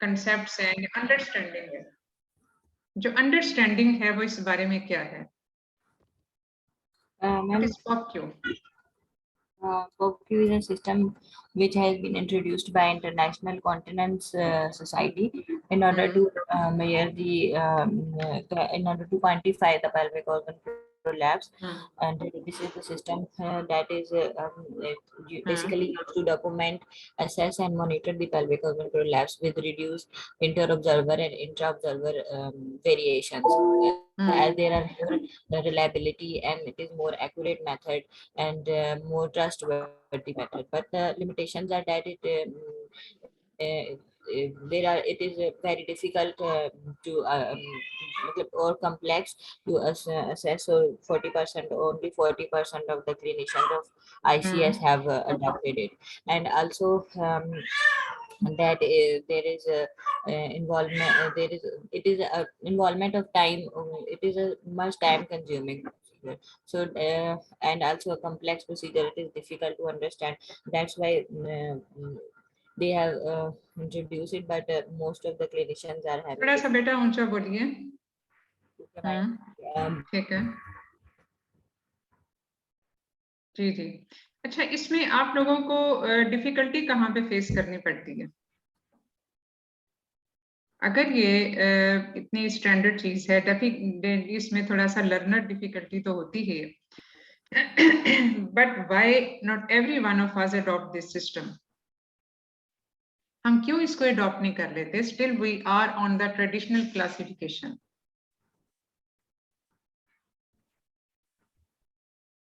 Concepts हैं या understanding है, जो अंडरस्टैंडिंग है वो इस बारे में क्या है? What Ma'am, is POPQ? POPQ is a system which has been introduced by International Continence Society in order to measure the in order to quantify the pelvic organ prolapse, and this is the system that is basically used to document, assess, and monitor the pelvic organ prolapse with reduced inter-observer and intra-observer variations. As there are more reliability and it is more accurate method and more trustworthy method, but the limitations are that there are it is very difficult to or complex to assess. So 40% only 40% of the clinicians of ICS have adopted it, and also that there is a involvement there is it is a involvement of time. It is a much time consuming procedure. So and also a complex procedure. It is difficult to understand. That's why they have introduced it, but most of the clinicians are having थोड़ा सा बेटा ऊंचा बोलिए। it. ठीक है जी जी। अच्छा, इसमें आप लोगों को डिफिकल्टी कहाँ पे फेस करनी पड़ती है? अगर ये इतनी स्टैंडर्ड चीज है, डेफिनेटली इसमें थोड़ा सा लर्नर डिफिकल्टी तो होती है, but why not every one of us adopt this system? हम क्यों इसको अडॉप्ट नहीं कर लेते? Still we are on the traditional classification.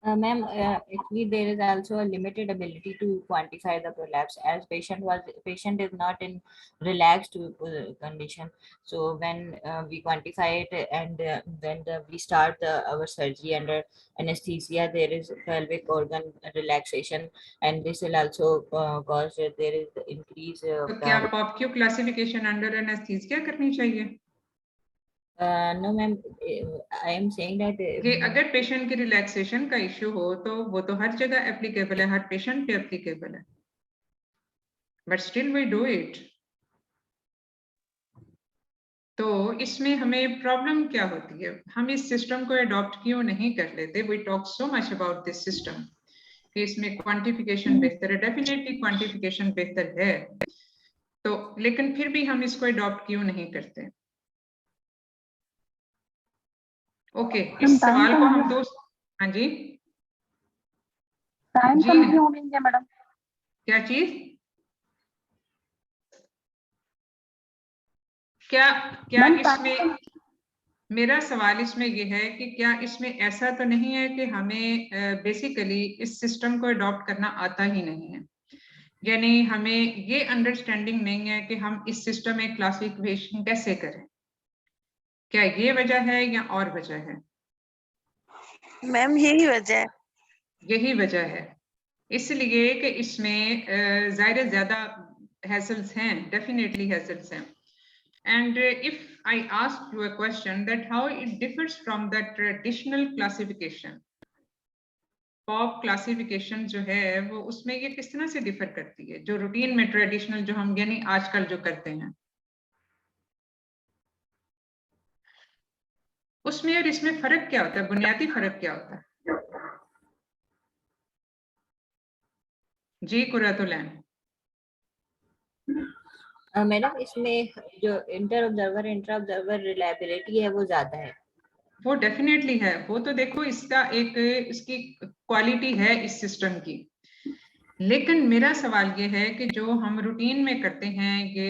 Ma'am, actually there is also a limited ability to quantify the prolapse, as patient is not in relaxed condition. So when we quantify it and when we start our surgery under anesthesia, there is pelvic organ relaxation, and this will also cause there is the increase. तो क्या POPQ classification under anaesthesia करनी चाहिए? No ma'am, I am saying that कि अगर patient की relaxation का issue हो तो वो तो हर जगह एप्लीकेबल है, हर पेशेंट पे एप्लीकेबल है, but still we do it. तो इसमें हमें प्रॉब्लम क्या होती है? हम इस सिस्टम को अडॉप्ट क्यों नहीं कर लेते? We talk so much about this system कि इसमें क्वांटिफिकेशन बेहतर है, डेफिनेटली क्वांटिफिकेशन बेहतर है, तो लेकिन फिर भी हम इसको अडॉप्ट क्यों नहीं करते? ओके, इस सवाल को हम दो, हाँ जी टाइम कंज्यूमिंग है मैडम। क्या चीज? क्या क्या इसमें, मेरा सवाल इसमें ये है कि क्या इसमें ऐसा तो नहीं है कि हमें बेसिकली इस सिस्टम को अडॉप्ट करना आता ही नहीं है, यानी हमें ये अंडरस्टैंडिंग नहीं है कि हम इस सिस्टम में क्लासिफिकेशन कैसे करें? क्या ये वजह है या और वजह है? मैम यही वजह है। यही वजह है, इसलिए कि इसमें ज़ाहिर ज्यादा हैसल्स हैं, डेफिनेटली हैसल्स हैं। And if I ask you a question that how it differs from the traditional classification, POP classification जो है वो उसमें ये किस तरह से डिफर करती है, जो रूटीन में ट्रेडिशनल जो हम यानी आजकल जो करते हैं उसमें और इसमें फर्क क्या होता है? बुनियादी फर्क क्या होता है? जी कुरातुलैन। मैडम इसमें जो inter observer intra observer reliability है वो ज्यादा है। वो डेफिनेटली है, वो तो देखो इसका एक इसकी क्वालिटी है इस सिस्टम की, लेकिन मेरा सवाल ये है कि जो हम रूटीन में करते हैं ये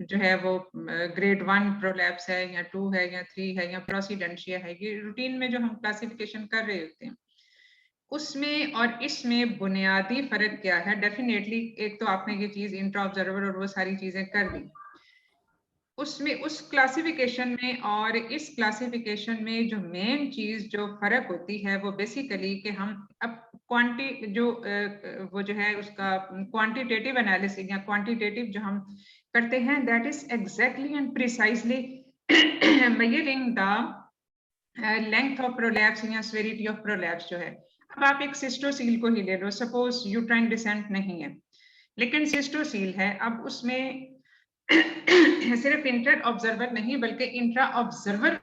जो है वो ग्रेड 1 प्रोलैप्स है या 2 है या 3 है या प्रोसीडेंशिया है, ये रूटीन में जो हम क्लासिफिकेशन कर रहे होते हैं उसमें और इसमें बुनियादी फर्क क्या है? डेफिनेटली एक तो आपने ये चीज इंट्रा ऑब्जर्वर और वो सारी चीजें कर ली, उसमें उस क्लासिफिकेशन में और इस क्लासिफिकेशन में जो मेन चीज जो फर्क होती है वो बेसिकली कि हम अब क्वांटी जो वो जो है उसका क्वांटिटेटिव एनालिसिस या क्वांटिटेटिव जो हम करते हैं, that is exactly and precisely measuring the length of prolapse या सेवेरिटी ऑफ प्रोलैप्स जो है। अब आप एक सिस्टोसील को ही ले लो, सपोज यूट्राइन डिसेंट नहीं है लेकिन सिस्टोसील है, अब उसमें सिर्फ इंटर ऑब्जर्वर नहीं बल्कि इंट्रा ऑब्जर्वर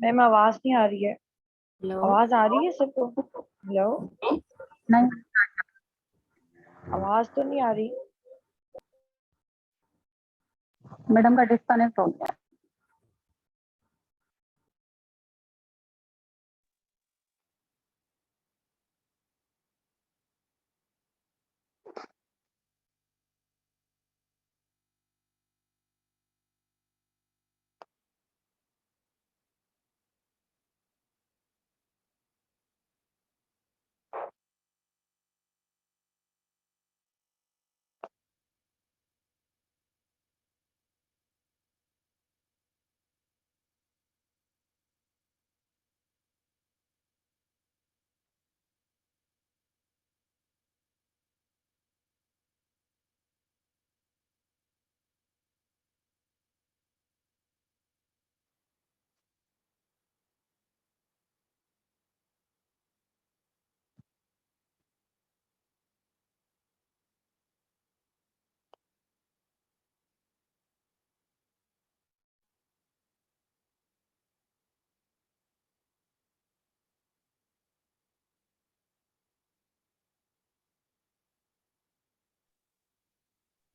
मैम आवाज नहीं आ रही है। Hello. आवाज आ रही है सबको? हेलो, नहीं आवाज तो नहीं आ रही। मैडम का डिस्कनेक्ट हो गया।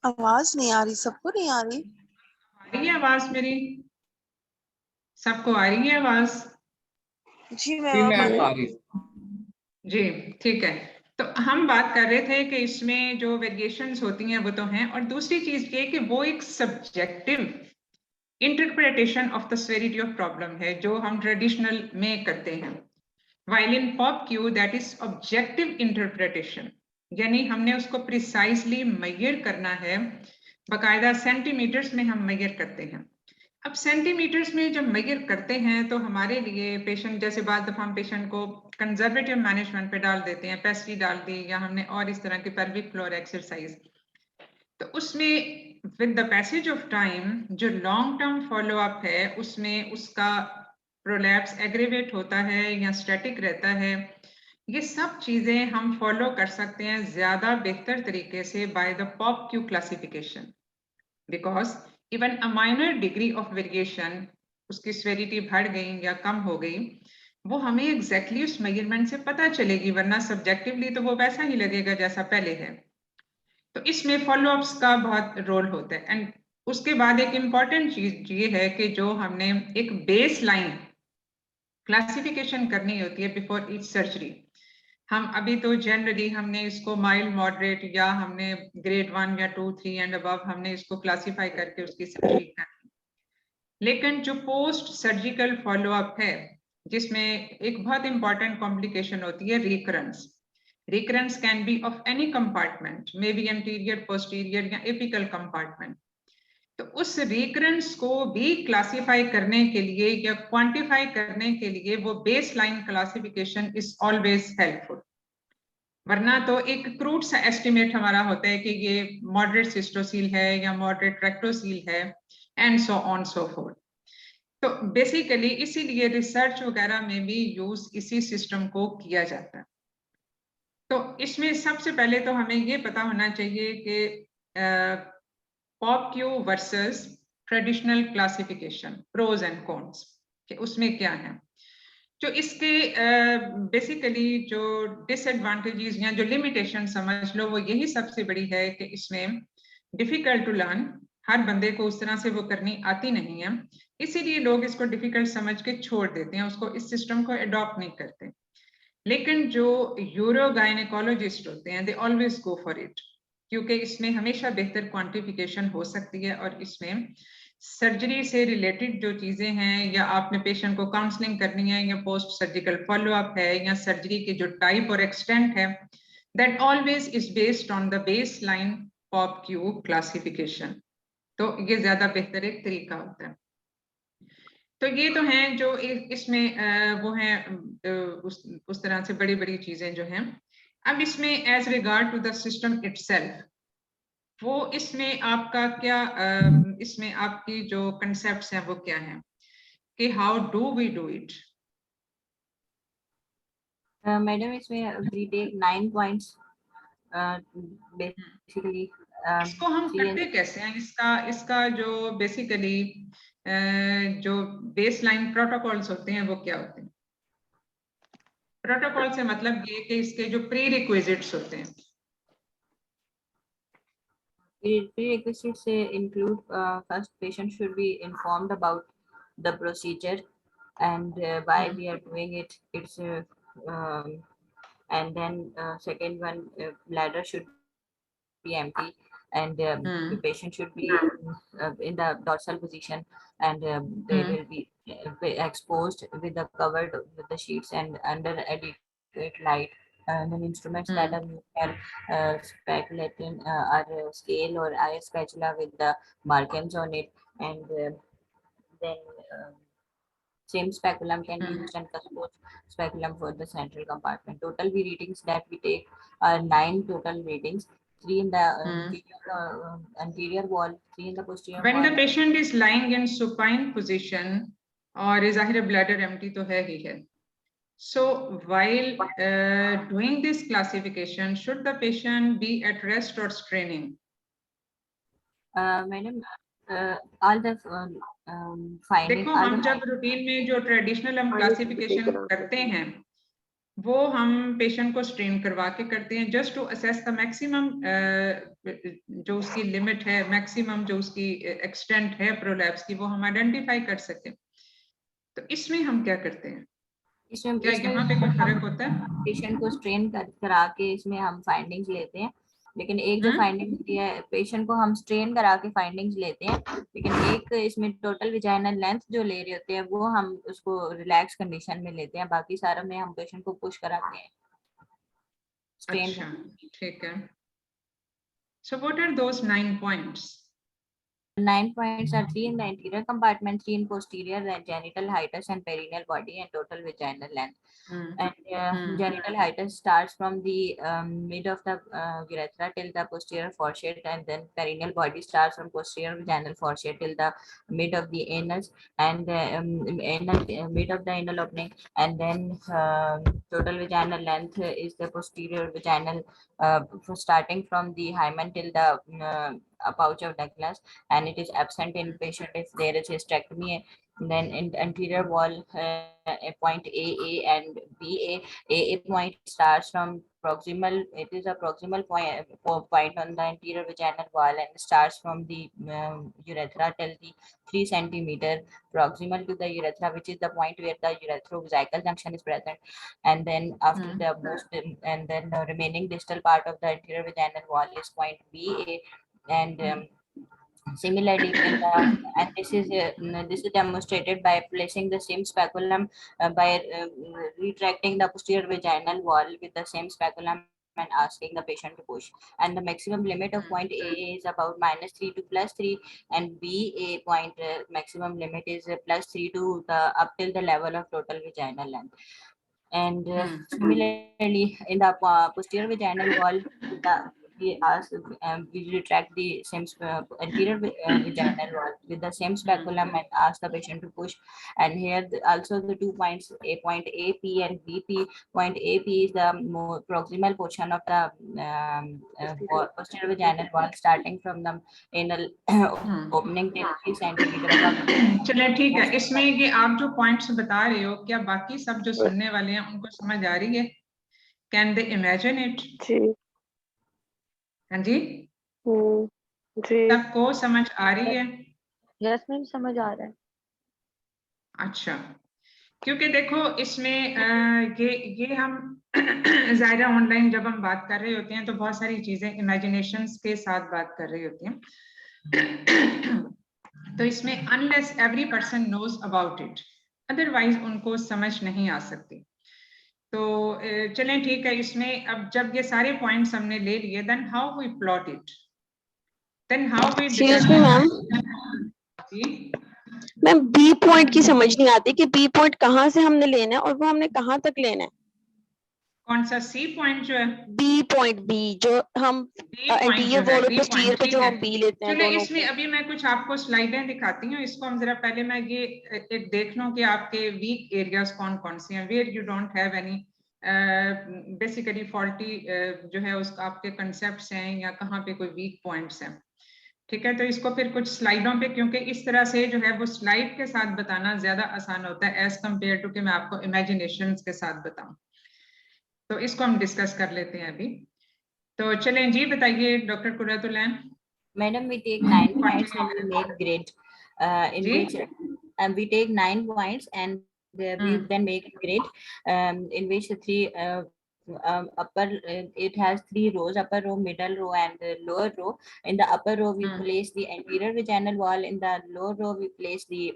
आवाज नहीं आ रही, सबको नहीं आ रही। आ रही है आवाज मेरी? सबको आ रही है आवाज? जी मैम आ रही। जी ठीक है। तो हम बात कर रहे थे कि इसमें जो वेरिएशंस होती हैं वो तो हैं, और दूसरी चीज ये कि वो एक subjective interpretation of the severity of problem है जो हम ट्रेडिशनल में करते हैं, while in POPQ that is objective interpretation, यानी हमने उसको प्रिसाइसली मेजर करना है, बकायदा सेंटीमीटर्स में हम मेजर करते हैं। अब सेंटीमीटर्स में जब मेजर करते हैं तो हमारे लिए पेशेंट, जैसे बाद दफा हम पेशेंट को कंजर्वेटिव मैनेजमेंट पे डाल देते हैं, पेस्टी डाल दी या हमने और इस तरह की पेल्विक फ्लोर एक्सरसाइज, तो उसमें with the passage of time जो लॉन्ग टर्म फॉलो अप है उसमें उसका प्रोलैप्स एग्रीवेट होता है या स्टैटिक रहता है। ये सब चीजें हम फॉलो कर सकते हैं ज्यादा बेहतर तरीके से by the POPQ classification, because even a minor degree of variation, उसकी सेवेरिटी बढ़ गई या कम हो गई, वो हमें एग्जैक्टली उस मेजरमेंट से पता चलेगी, वरना सब्जेक्टिवली तो वो वैसा ही लगेगा जैसा पहले है। तो इसमें फॉलोअप्स का बहुत रोल होता है। एंड उसके बाद एक इम्पॉर्टेंट चीज ये है कि जो हमने एक बेस लाइन क्लासिफिकेशन करनी होती है बिफोर ईच सर्जरी। हम अभी तो जनरली हमने इसको माइल्ड, मॉडरेट या हमने ग्रेड 1 या 2, 3 एंड अबव हमने इसको क्लासिफाई करके उसकी सर्जरी करनी, लेकिन जो पोस्ट सर्जिकल फॉलोअप है जिसमें एक बहुत इंपॉर्टेंट कॉम्प्लिकेशन होती है recurrence. Recurrence can be of any compartment, maybe anterior, posterior या apical compartment. तो उस रिकरेंस को भी क्लासिफाई करने के लिए या क्वांटिफाई करने के लिए वो base line classification is always helpful, वरना तो एक क्रूड सा एस्टिमेट हमारा होता है कि ये मॉडरेट सिस्टोसील है या मॉडरेट रेक्टोसील है and so on so fourth. तो बेसिकली इसीलिए रिसर्च वगैरह में भी यूज इसी सिस्टम को किया जाता है। तो इसमें सबसे पहले तो हमें ये पता होना चाहिए कि POPQ versus traditional classification, pros and cons, कि उसमें क्या है। जो इसके बेसिकली जो डिसएडवांटेजेस या जो लिमिटेशन समझ लो, वो यही सबसे बड़ी है कि इसमें डिफिकल्ट टू लर्न, हर बंदे को उस तरह से वो करनी आती नहीं है, इसीलिए लोग इसको डिफिकल्ट समझ के छोड़ देते हैं, उसको इस सिस्टम को अडॉप्ट नहीं करते। लेकिन जो यूरोगाइनेकोलॉजिस्ट होते हैं they always go for it, क्योंकि इसमें हमेशा बेहतर क्वांटिफिकेशन हो सकती है और इसमें सर्जरी से रिलेटेड जो चीजें हैं, या आपने पेशेंट को काउंसलिंग करनी है, या पोस्ट सर्जिकल फॉलोअप है, या सर्जरी के जो टाइप और एक्सटेंट है, that always is based on the base line pop Q classification. तो ये ज्यादा बेहतर एक तरीका होता है। तो ये तो हैं जो इसमें वो हैं उस तरह से बड़ी बड़ी चीजें जो हैं। अब इसमें as regard to the system itself, वो इसमें आपका क्या इसमें आपकी जो कंसेप्ट्स हैं वो क्या हैं कि how do we do it? Madam इसमें we take 9 points basically. इसको हम करते कैसे हैं? इसका जो बेसिकली जो बेसलाइन प्रोटोकॉल्स होते हैं वो क्या होते हैं? प्रोटोकॉल से मतलब ये कि इसके जो प्री रिक्विजिट्स होते हैं। Prerequisites include first patient should be informed about the procedure and why we are doing it. And then second one, bladder should be empty, and the patient should be in the dorsal position, and they will be exposed with the covered with the sheets and under adequate light. And then instruments that are speculating are scale or eye spatula with the markings on it, and then same speculum can be used and custom speculum for the central compartment. Total readings that we take are 9 total readings, 3 in the anterior wall, 3 in the posterior When wall. the patient is lying in supine position और ज़ाहिर bladder empty तो है ही है. So while doing this classification, should the patient be at rest or straining? Madam, all the findings. देखो हम जब routine में जो ट्रेडिशनल हम क्लासिफिकेशन करते हैं वो हम पेशेंट को स्ट्रेन करवा के करते हैं just to assess the maximum जो उसकी लिमिट है, मैक्सिमम जो उसकी एक्सटेंट है प्रोलैप्स की वो हम आइडेंटिफाई कर सकें। तो इसमें हम क्या करते हैं? इसमें क्या यहाँ पे कोई फर्क होता है? पेशेंट को स्ट्रेन करा के इसमें हम फाइंडिंग्स लेते हैं, लेकिन एक जो फाइंडिंग होती है पेशेंट को हम स्ट्रेन करा के फाइंडिंग्स लेते हैं, लेकिन एक इसमें टोटल विजाइनल लेंथ जो ले रहे होते हैं वो हम उसको रिलैक्स कंडीशन में लेते हैं, बाकी सारा में हम पेशेंट को पुश कराते हैं स्ट्रेन। अच्छा, ठीक है। So what are those 9 points? 9 points are 3 in the anterior compartment, 3 in posterior, and genital hiatus and perineal body, and total vaginal length. And genital hiatus starts from the mid of the urethra till the posterior foresheet, and then perineal body starts from posterior vaginal foresheet till the mid of the anus, and mid of the anal opening, and then total vaginal length is the posterior vaginal starting from the hymen till the pouch of Douglas, and it is absent in patient if there is hysterectomy. Then in the anterior wall, point AA and BA. AA point starts from proximal. It is a proximal point on the anterior vaginal wall and starts from the urethra till the 3 centimeter proximal to the urethra, which is the point where the uretrovesical junction is present. And then after the most, and then the remaining distal part of the anterior vaginal wall is point BA. And similarly, and this is demonstrated by placing the same speculum by retracting the posterior vaginal wall with the same speculum and asking the patient to push. And the maximum limit of point AA is about -3 to +3, and BA point maximum limit is +3 to the up till the level of total vaginal length. And similarly, in the posterior vaginal wall, we retract the same anterior vaginal wall with the same speculum and ask the patient to push. And here also the 2 points, A point AP and BP. Point AP is the more proximal portion of the posterior vaginal wall starting from the anal opening till 3 centimeter. चलिए ठीक है, इसमें ये आप जो points बता रहे हो क्या बाकी सब जो सुनने वाले हैं उनको समझ आ रही है? Can they imagine it? जी हाँ जी, जी सबको समझ आ रही है? यस मैम समझ आ रहा है। अच्छा, क्योंकि देखो इसमें ये हम ज़ाहिर ऑनलाइन जब हम बात कर रहे होते हैं तो बहुत सारी चीजें इमेजिनेशंस के साथ बात कर रही होती हैं। तो इसमें unless every person knows about it, otherwise उनको समझ नहीं आ सकती। तो चलें ठीक है, इसमें अब जब ये सारे पॉइंट्स हमने ले लिए, then how we plot it, then how we ma'am ma'am B point की समझ नहीं आती कि बी पॉइंट कहाँ से हमने लेना है और वो हमने कहाँ तक लेना है। कौन सा सी पॉइंट जो है, बी पॉइंट, बी जो हम एंटीरियर वॉल और पोस्टीरियर पे जो हम बी लेते हैं चलो दोनों इसमें पे। अभी मैं कुछ आपको स्लाइडें दिखाती हूँ, इसको हम जरा पहले मैं ये एक देख लूं कि आपके वीक एरियाज कौन कौन से हैं, where you don't have any basically faulty जो है उसका आपके कंसेप्ट्स हैं या कहाँ पे कोई वीक पॉइंट्स हैं। ठीक है, तो इसको फिर कुछ स्लाइडों पे, क्योंकि इस तरह से जो है वो स्लाइड के साथ बताना ज्यादा आसान होता है एज कम्पेयर टू कि मैं आपको इमेजिनेशन के साथ बताऊं। तो इसको हम डिस्कस कर लेते हैं अभी। तो चलें जी, बताइए doctor Qurratul Ain. Madam, we take 9 points and we make grid, in जी? which we take 9 points and we then make a grid, in which three upper, it has 3 rows, upper row, middle row, and lower row. In the upper row, we place the anterior vaginal wall. In the lower row, we place the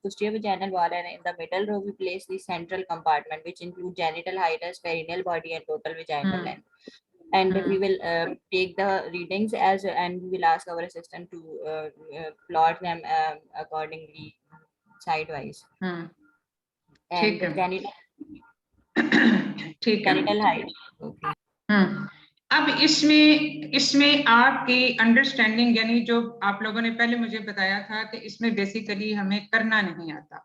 posterior vaginal wall, and in the middle row, we place the central compartment, which include genital hiatus, perineal body, and total vaginal length. And we will take the readings as, and we will ask our assistant to plot them accordingly sidewise. And ठीक है, ठीक है, genital height. Okay. अब इसमें आपकी understanding, यानी जो आप लोगों ने पहले मुझे बताया था कि इसमें बेसिकली हमें करना नहीं आता,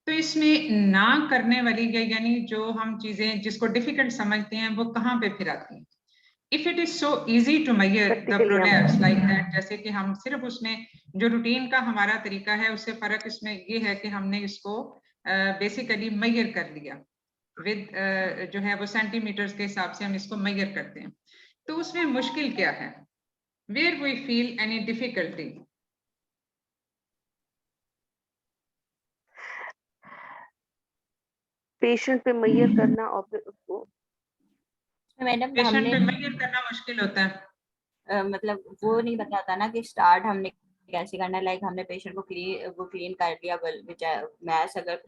तो इसमें ना करने वाली यानी जो हम चीजें जिसको डिफिकल्ट समझते हैं वो कहाँ पे फिर आती हैं। If it is so easy to measure the prolapse like that, जैसे कि हम सिर्फ उसमें जो रूटीन का हमारा तरीका है उससे फर्क इसमें ये है कि हमने इसको बेसिकली मेजर कर लिया विद जो है वो सेंटीमीटर्स के हिसाब से हम इसको मेजर करते हैं। तो उसमें मुश्किल क्या है, where we feel any difficulty? Patient पे मेजर करना और फिर उसको मैडम पेशेंट पे मेजर करना मुश्किल होता है, मतलब वो नहीं बताता ना कि स्टार्ट हमने कैसे करना है। लाइक हमने पेशेंट को क्लीन कर लिया, मैस अगर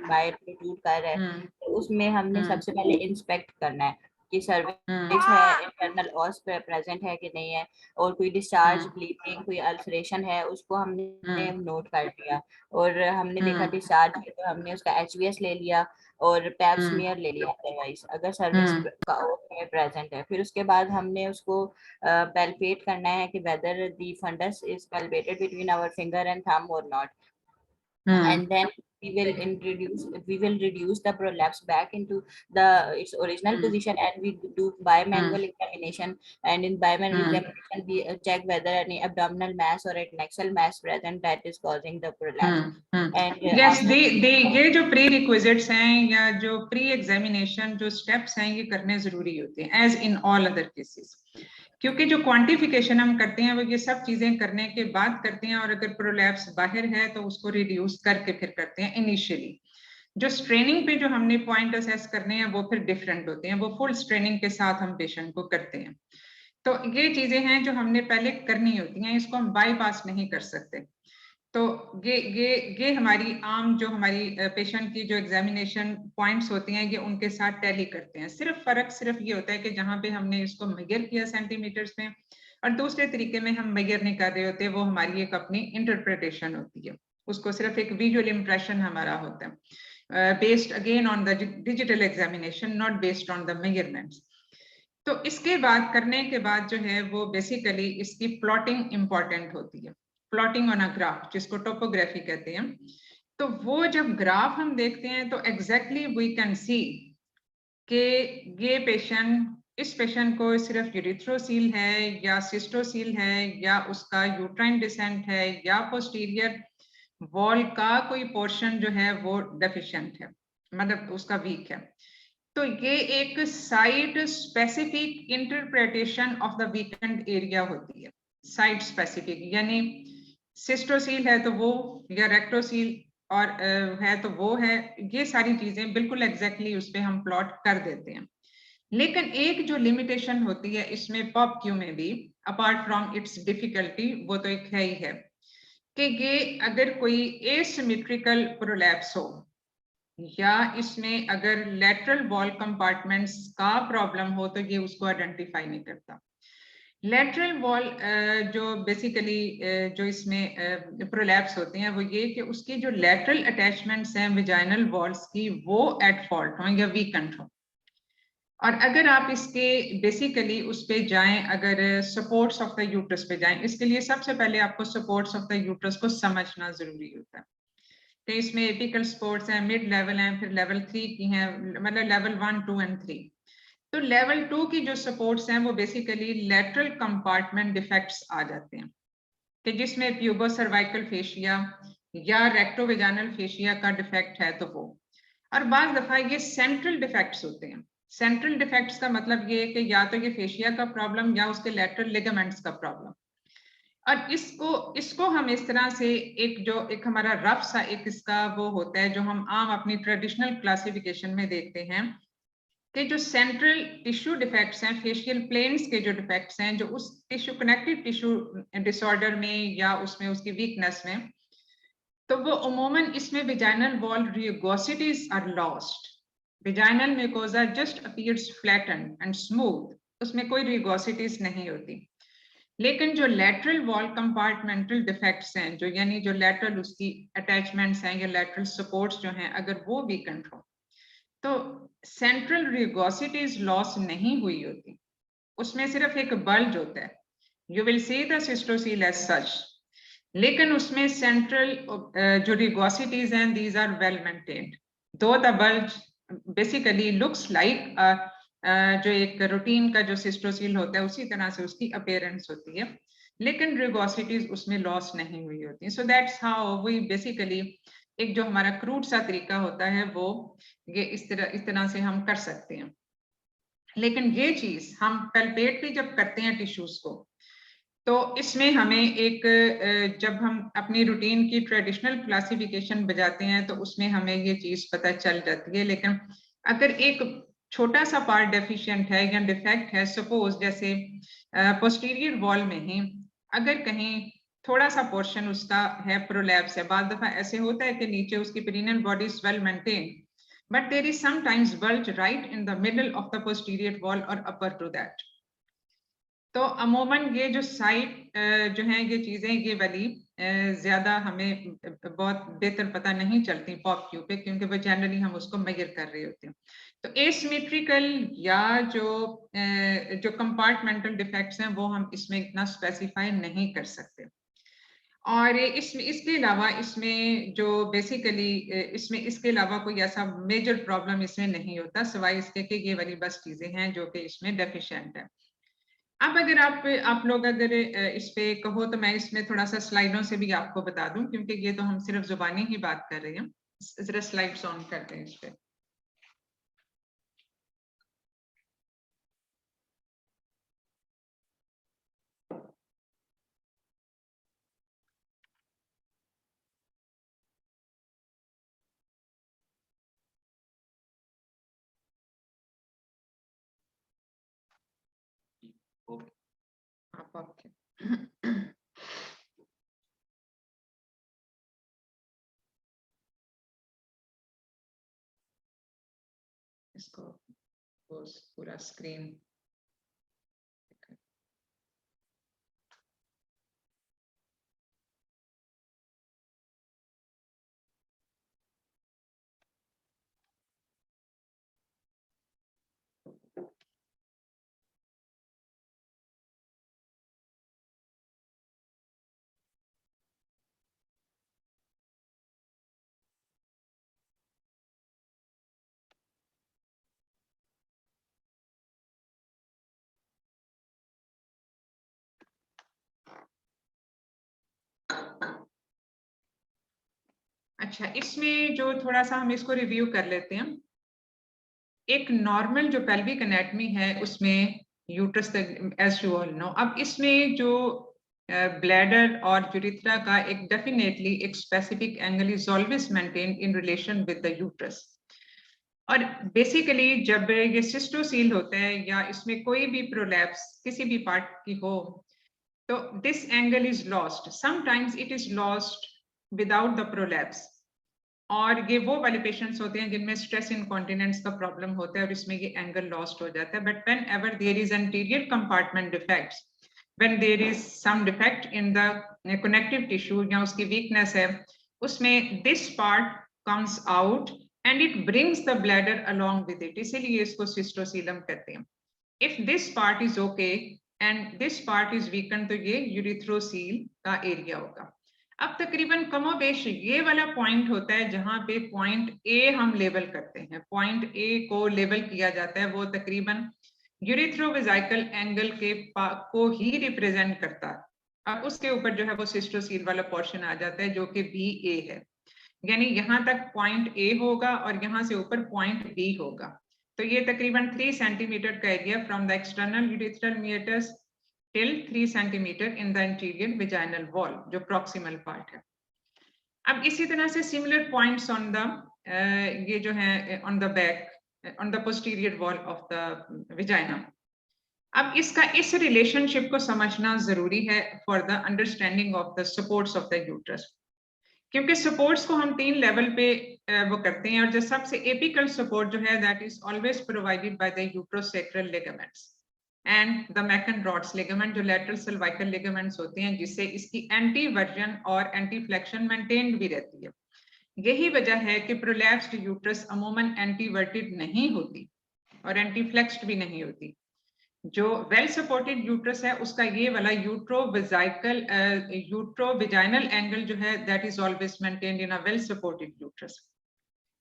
बाय प्रोट्रूड कर रहा है तो उसमें हमने सबसे पहले इंस्पेक्ट करना है कि सर्विक्स है, इंटरनल ऑस प्रेजेंट है कि नहीं है, और कोई डिस्चार्ज, ब्लीडिंग, कोई अल्सरेशन है उसको हमने नोट कर लिया, और हमने देखा डिस्चार्ज है तो हमने उसका HVS ले लिया और पैप स्मीयर ले लिया अदरवाइज अगर सर्विक्स का प्रेजेंट है। फिर उसके बाद हमने उसको पैल्पेट करना है कि whether the fundus is palpated between our finger and thumb और not, and then we will reduce the prolapse back into its original position, and we do bimanual examination, and in bimanual examination we check whether any abdominal mass or adnexal mass present that is causing the prolapse. And yes, ये जो pre requisites हैं या जो pre examination जो steps हैं ये करने जरूरी होते हैं as in all other cases, क्योंकि जो क्वांटिफिकेशन हम करते हैं वो ये सब चीजें करने के बाद करते हैं, और अगर प्रोलैप्स बाहर है तो उसको रिड्यूस करके फिर करते हैं इनिशियली। जो स्ट्रेनिंग पे जो हमने पॉइंट असेस करने हैं वो फिर डिफरेंट होते हैं, वो फुल स्ट्रेनिंग के साथ हम पेशेंट को करते हैं। तो ये चीजें हैं जो हमने पहले करनी होती हैं, इसको हम बाईपास नहीं कर सकते। तो ये हमारी आम जो हमारी पेशेंट की जो एग्जामिनेशन पॉइंट्स होती हैं ये उनके साथ टैली करते हैं। फर्क सिर्फ ये होता है कि जहाँ पे हमने इसको मेजर किया सेंटीमीटर्स में और दूसरे तरीके में हम मेजर नहीं कर रहे होते, वो हमारी एक अपनी इंटरप्रिटेशन होती है, उसको सिर्फ एक विजुअल इंप्रेशन हमारा होता है, based again on the digital examination, not based on the measurements. तो इसके बाद करने के बाद जो है वो बेसिकली इसकी प्लॉटिंग इंपॉर्टेंट होती है, प्लॉटिंग ऑन अ ग्राफ जिसको टोपोग्राफी कहते हैं। तो वो जब ग्राफ हम देखते हैं तो एग्जैक्टली वी कैन सी कि ये इस पेशेंट को सिर्फ यूरिथ्रोसील है या सिस्टोसील है या उसका यूट्राइन डिसेंट है या पोस्टीरियर वॉल का कोई पोर्शन जो है वो डेफिशिएंट है, मतलब उसका वीक है। तो ये एक site specific interpretation of the weekend area होती है, साइट स्पेसिफिक, यानी सिस्टोसील है तो वो या रेक्टोसील और है तो वो है, ये सारी चीजें बिल्कुल एग्जैक्टली उस पर हम प्लॉट कर देते हैं। लेकिन एक जो लिमिटेशन होती है इसमें पॉप क्यू में भी, अपार्ट फ्रॉम इट्स डिफिकल्टी, वो तो एक है ही है कि ये अगर कोई एसिमेट्रिकल प्रोलैप्स हो या इसमें अगर लेटरल वॉल कंपार्टमेंट्स का प्रॉब्लम हो तो ये उसको आइडेंटिफाई नहीं करता। लेटरल वॉल जो बेसिकली जो इसमें प्रोलैप्स होते हैं वो ये कि उसकी जो लेटरल अटैचमेंट्स हैं विजाइनल वॉल्स की वो एट फॉल्ट हो या वीकेंड हो। और अगर आप इसके बेसिकली उस पे जाएं, अगर सपोर्ट्स ऑफ द यूट्रस पे जाएं, इसके लिए सबसे पहले आपको सपोर्ट्स ऑफ द यूट्रस को समझना जरूरी होता है कि इसमें एपिकल सपोर्ट्स हैं, मिड लेवल हैं, फिर लेवल 3 की हैं, मतलब लेवल 1, 2 एंड 3। तो लेवल 2 की जो सपोर्ट्स हैं वो बेसिकली लेटरल कंपार्टमेंट डिफेक्ट्स आ जाते हैं कि जिसमें प्यूबो सर्वाइकल फेशिया या रेक्टोवेजाइनल फेशिया का डिफेक्ट है तो वो, और बाज दफा ये सेंट्रल डिफेक्ट्स होते हैं। सेंट्रल डिफेक्ट्स का मतलब ये है कि या तो ये फेशिया का प्रॉब्लम या उसके लेटरल लिगामेंट्स का प्रॉब्लम। और इसको हम इस तरह से एक हमारा रफ सा एक इसका वो होता है जो हम आम अपनी ट्रेडिशनल क्लासिफिकेशन में देखते हैं कि जो सेंट्रल टिश्यू डिफेक्ट्स हैं, फेशियल प्लेन्स के जो डिफेक्ट्स हैं, जो उस टिश्यू कनेक्टिव टिश्यू डिसऑर्डर में या उसमें उसकी वीकनेस में, तो वो उमूमन इसमें vaginal wall rugosities are lost. Vaginal mucosa just appears flattened and smooth, उसमें कोई रुगोसिटीज नहीं होती। लेकिन जो लेटरल वॉल कंपार्टमेंटल डिफेक्ट्स हैं, जो यानी जो लेटरल उसकी अटैचमेंट्स हैं या लेटरल सपोर्ट्स जो हैं, अगर वो वीकेंड हो तो सेंट्रल रुगोसिटीज लॉस नहीं हुई होती, उसमें सिर्फ एक बल्ज होता है। You will see the cystocele as such, लेकिन उसमें सेंट्रल जो रुगोसिटीज हैं these are well maintained, though the bulge basically looks like जो एक रूटीन का जो सिस्टोसील होता है उसी तरह से उसकी अपीयरेंस होती है, लेकिन रुगोसिटीज उसमें लॉस नहीं हुई होती। So that's how we basically एक जो हमारा क्रूड सा तरीका होता है वो ये इस तरह से हम कर सकते हैं। लेकिन ये चीज हम पैल्पेट भी जब करते हैं टिश्यूज को, तो इसमें हमें एक जब हम अपनी रूटीन की ट्रेडिशनल क्लासिफिकेशन बजाते हैं तो उसमें हमें ये चीज पता चल जाती है। लेकिन अगर एक छोटा सा पार्ट डेफिशिएंट है या डिफेक्ट है, सपोज जैसे पोस्टीरियर वॉल में ही अगर कहीं थोड़ा सा पोर्शन उसका है प्रोलैप्स है, बाद दफा ऐसे होता है कि नीचे उसकी perineal body is well maintain but there is sometimes bulge right in the middle of the posterior wall और अपर टू दैट। तो अमूमन ये जो साइट जो है ये चीजें ये वाली ज्यादा हमें बहुत बेहतर पता नहीं चलती पॉप क्यू पे, क्योंकि वो जनरली हम उसको मेजर कर रहे होते हैं। तो एसिमेट्रिकल या जो कंपार्टमेंटल डिफेक्ट्स हैं वो हम इसमें इतना स्पेसिफाई नहीं कर सकते। और इसके अलावा इसमें जो बेसिकली इसमें इसके अलावा कोई ऐसा मेजर प्रॉब्लम इसमें नहीं होता सिवाय इसके कि ये वाली बस चीजें हैं जो कि इसमें डेफिशिएंट है। अब अगर आप लोग अगर इस पे कहो तो मैं इसमें थोड़ा सा स्लाइडों से भी आपको बता दूं, क्योंकि ये तो हम सिर्फ जुबानी ही बात कर रहे हैं। जरा स्लाइड्स ऑन करते हैं इस पे। ओके इसको पूरा स्क्रीन अच्छा, इसमें जो थोड़ा सा हम इसको रिव्यू कर लेते हैं। एक नॉर्मल जो पेल्विक एनाटमी है उसमें uterus as you all know, अब इसमें जो ब्लैडर और यूरिथ्रा का एक डेफिनेटली एक specific angle is always maintain in relation with the uterus. और बेसिकली जब ये सिस्टोसील होता है या इसमें कोई भी प्रोलैप्स किसी भी पार्ट की हो तो this angle is lost, sometimes it is lost without the prolapse, और ये वो वाले पेशेंट्स होते हैं जिनमें स्ट्रेस इनकॉन्टिनेंस का प्रॉब्लम होता है और इसमें ये एंगल लॉस्ट हो जाता है. But whenever there is anterior compartment defects, when there is some defect in the connective tissue या उसकी weakness है, उसमें this part comes out and it brings the bladder along with it, इसीलिए इसको सिस्टोसीलम कहते हैं. If this part is okay and this part is weakened, तो ये यूरिथ्रोसील का एरिया होगा. अब तकरीबन कमोबेश ये वाला पॉइंट होता है जहां पे पॉइंट ए हम लेबल करते हैं. पॉइंट ए को लेबल किया जाता है, वो तकरीबन यूरिथ्रोवेजाइकल एंगल के को ही रिप्रेजेंट करता है. अब उसके ऊपर जो है वो सिस्टोसील वाला पोर्शन आ जाता है जो कि VA है, यानी यहाँ तक पॉइंट ए होगा और यहाँ से ऊपर पॉइंट बी होगा. तो ये तकरीबन 3 सेंटीमीटर का area from the external urethral meatus till 3 centimetre in the interior vaginal wall, जो प्रॉक्सिमल पार्ट है. अब इसी तरह से सिमिलर पॉइंट्स ऑन द ये जो है on the back on the posterior wall of the vagina. अब इसका इस रिलेशनशिप को समझना जरूरी है for the understanding of the supports of the uterus, क्योंकि supports को हम 3 लेवल पे वो करते हैं, और जो सबसे एपिकल सपोर्ट जो है that is always provided by the uterosacral ligaments and the Macken-Rods ligament, जो lateral cervical ligaments होते हैं, जिससे इसकी एंटी वर्जन और एंटी फ्लेक्शन मेंटेन्ड भी रहती है. यही वजह है कि प्रोलैप्स्ड यूट्रस अमूमन एंटीवर्टेड नहीं होती और एंटीफ्लेक्स्ड भी नहीं होती. जो वेल सपोर्टेड यूट्रस है उसका ये वाला यूट्रोवेजाइनल एंगल जो है that is always maintained in a well supported uterus.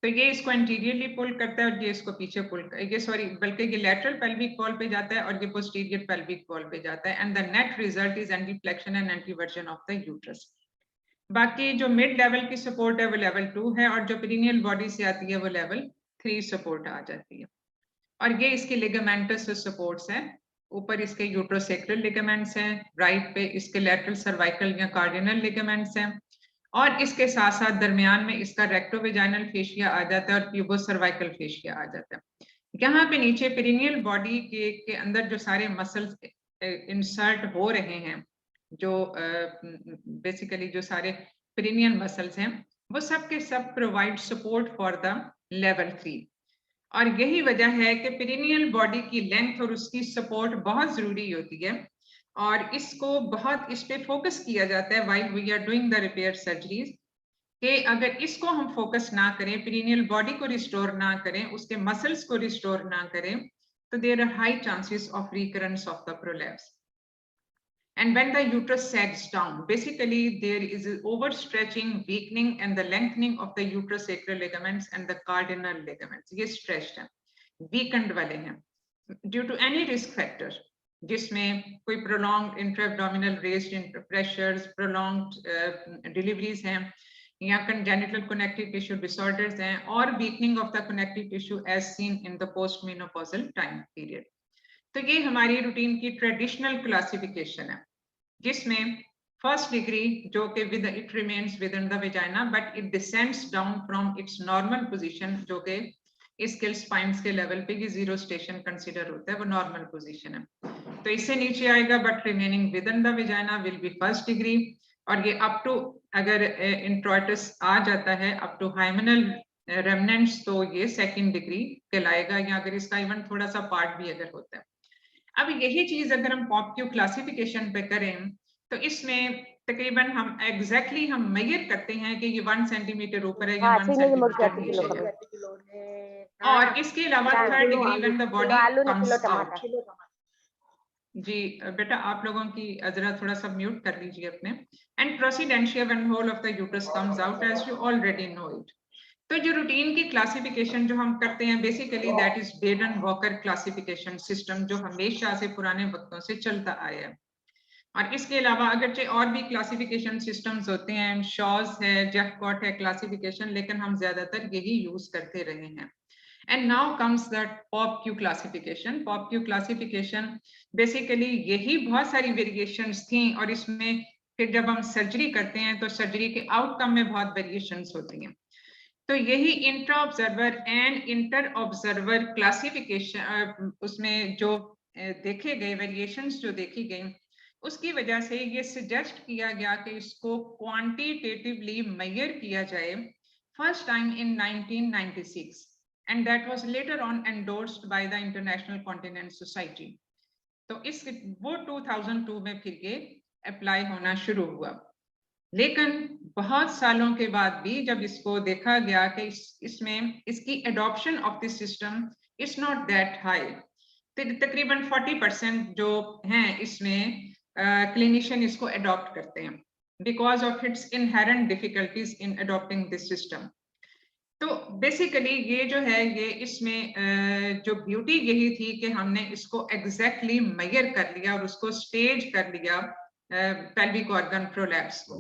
तो ये इसको एंटीरियरली पुल करता है और ये इसको पीछे पुल बल्कि ये लैटरल पेल्विक वॉल पे जाता है और ये पोस्टीरियर पेल्विक वॉल पे जाता है, and the net result is एंटीफ्लेक्शन and एंटीवर्जन of the uterus. बाकी जो मिड लेवल की सपोर्ट है वो लेवल 2 है, और जो पेरिनियल बॉडी से आती है वो लेवल 3 सपोर्ट आ जाती है. और ये इसके लिगामेंटस सपोर्ट्स हैं. ऊपर इसके यूट्रोसेक्रल लिगामेंट्स हैं, राइट पे इसके लैटरल सर्वाइकल या कार्डिनल लिगामेंट्स हैं, और इसके साथ साथ दरमियान में इसका रेक्टोवेजाइनल फेशिया आ जाता है और प्यूबो सर्वाइकल फेशिया आ जाता है. यहाँ पे नीचे पेरिनियल बॉडी के अंदर जो सारे मसल्स इंसर्ट हो रहे हैं, जो बेसिकली जो सारे पेरिनियल मसल्स हैं, वो सब के सब provide support for the level 3. और यही वजह है कि पेरिनियल बॉडी की लेंथ और उसकी सपोर्ट बहुत जरूरी होती है, और इसको बहुत इस पे फोकस किया जाता है while we are doing the repair surgeries, कि अगर इसको हम फोकस ना करें, पेरिनियल बॉडी को रिस्टोर ना करें, उसके मसल्स को रिस्टोर ना करें, तो there are high chances of recurrence of the prolapse. And when the uterus sags down, basically there is an overstretching, weakening and the lengthening of the uterosacral ligaments and the cardinal ligaments. ये stretched हैं, weakened वाले हैं due to any risk factor, जिसमें कोई prolonged intra-abdominal raised pressures, prolonged deliveries हैं, या congenital connective tissue disorders हैं, और weakening of the connective tissue as seen in the postmenopausal time period. तो ये हमारी रूटीन की ट्रेडिशनल क्लासिफिकेशन है, जिसमें फर्स्ट डिग्री जो कि with it remains with in the vagina but it descends down from its normal position, जो कि इसके स्पाइन्स के लेवल पे ये 0 स्टेशन कंसीडर होता है, वो नॉर्मल पोजीशन है. तो इससे नीचे आएगा but remaining with in the vagina will be first degree, और ये अप टू अगर इंट्रोइटस आ जाता है अप टू हाइमेनल रेमनेंट्स तो ये सेकंड डिग्री कहलाएगा, या अगर इसका इवन थोड़ा सा पार्ट भी अगर होता है. अब यही चीज अगर हम पॉप-क्यू क्लासिफिकेशन पे करें तो इसमें तकरीबन हम एग्जैक्टली हम मेजर करते हैं कि ये 1 सेंटीमीटर ऊपर है या 1 सेंटीमीटर नीचे है, और इसके अलावा third degree when the body comes out. जी बेटा आप लोगों की जरा थोड़ा सा म्यूट कर लीजिए अपने. And procidentia when whole of the uterus comes out as you already know it. तो जो रूटीन की क्लासिफिकेशन जो हम करते हैं basically that is Baden Walker classification system, जो हमेशा से पुराने वक्तों से चलता आया है. और इसके अलावा अगरचे और भी क्लासिफिकेशन सिस्टम्स होते हैं, शॉज है, जैकपॉट है क्लासिफिकेशन, लेकिन हम ज्यादातर यही यूज करते रहे हैं. And now comes the pop-Q classification. Pop-Q classification basically यही बहुत सारी वेरिएशंस थी, और इसमें फिर जब हम सर्जरी करते हैं तो सर्जरी के आउटकम में बहुत वेरिएशंस होती हैं. तो यही intra observer and inter observer classification, उसमें जो देखे गए वेरिएशंस जो देखी गई उसकी वजह से ये सजेस्ट किया गया कि इसको क्वांटिटेटिवली मेजर किया जाए, first time in 1996, and that was later on endorsed by the international continent society. तो इस वो 2002 में फिर ये अप्लाई होना शुरू हुआ। लेकिन बहुत सालों के बाद भी जब इसको देखा गया कि इसमें इसकी adoption of this system is not that high, तकरीबन 40% जो हैं इसमें क्लिनिशियन इसको अडॉप्ट करते हैं because of its inherent difficulties in adopting this system. तो बेसिकली ये जो है ये इसमें जो ब्यूटी यही थी कि हमने इसको एग्जैक्टली मेजर कर लिया और उसको स्टेज कर लिया पेल्विक ऑर्गन प्रोलैप्स को,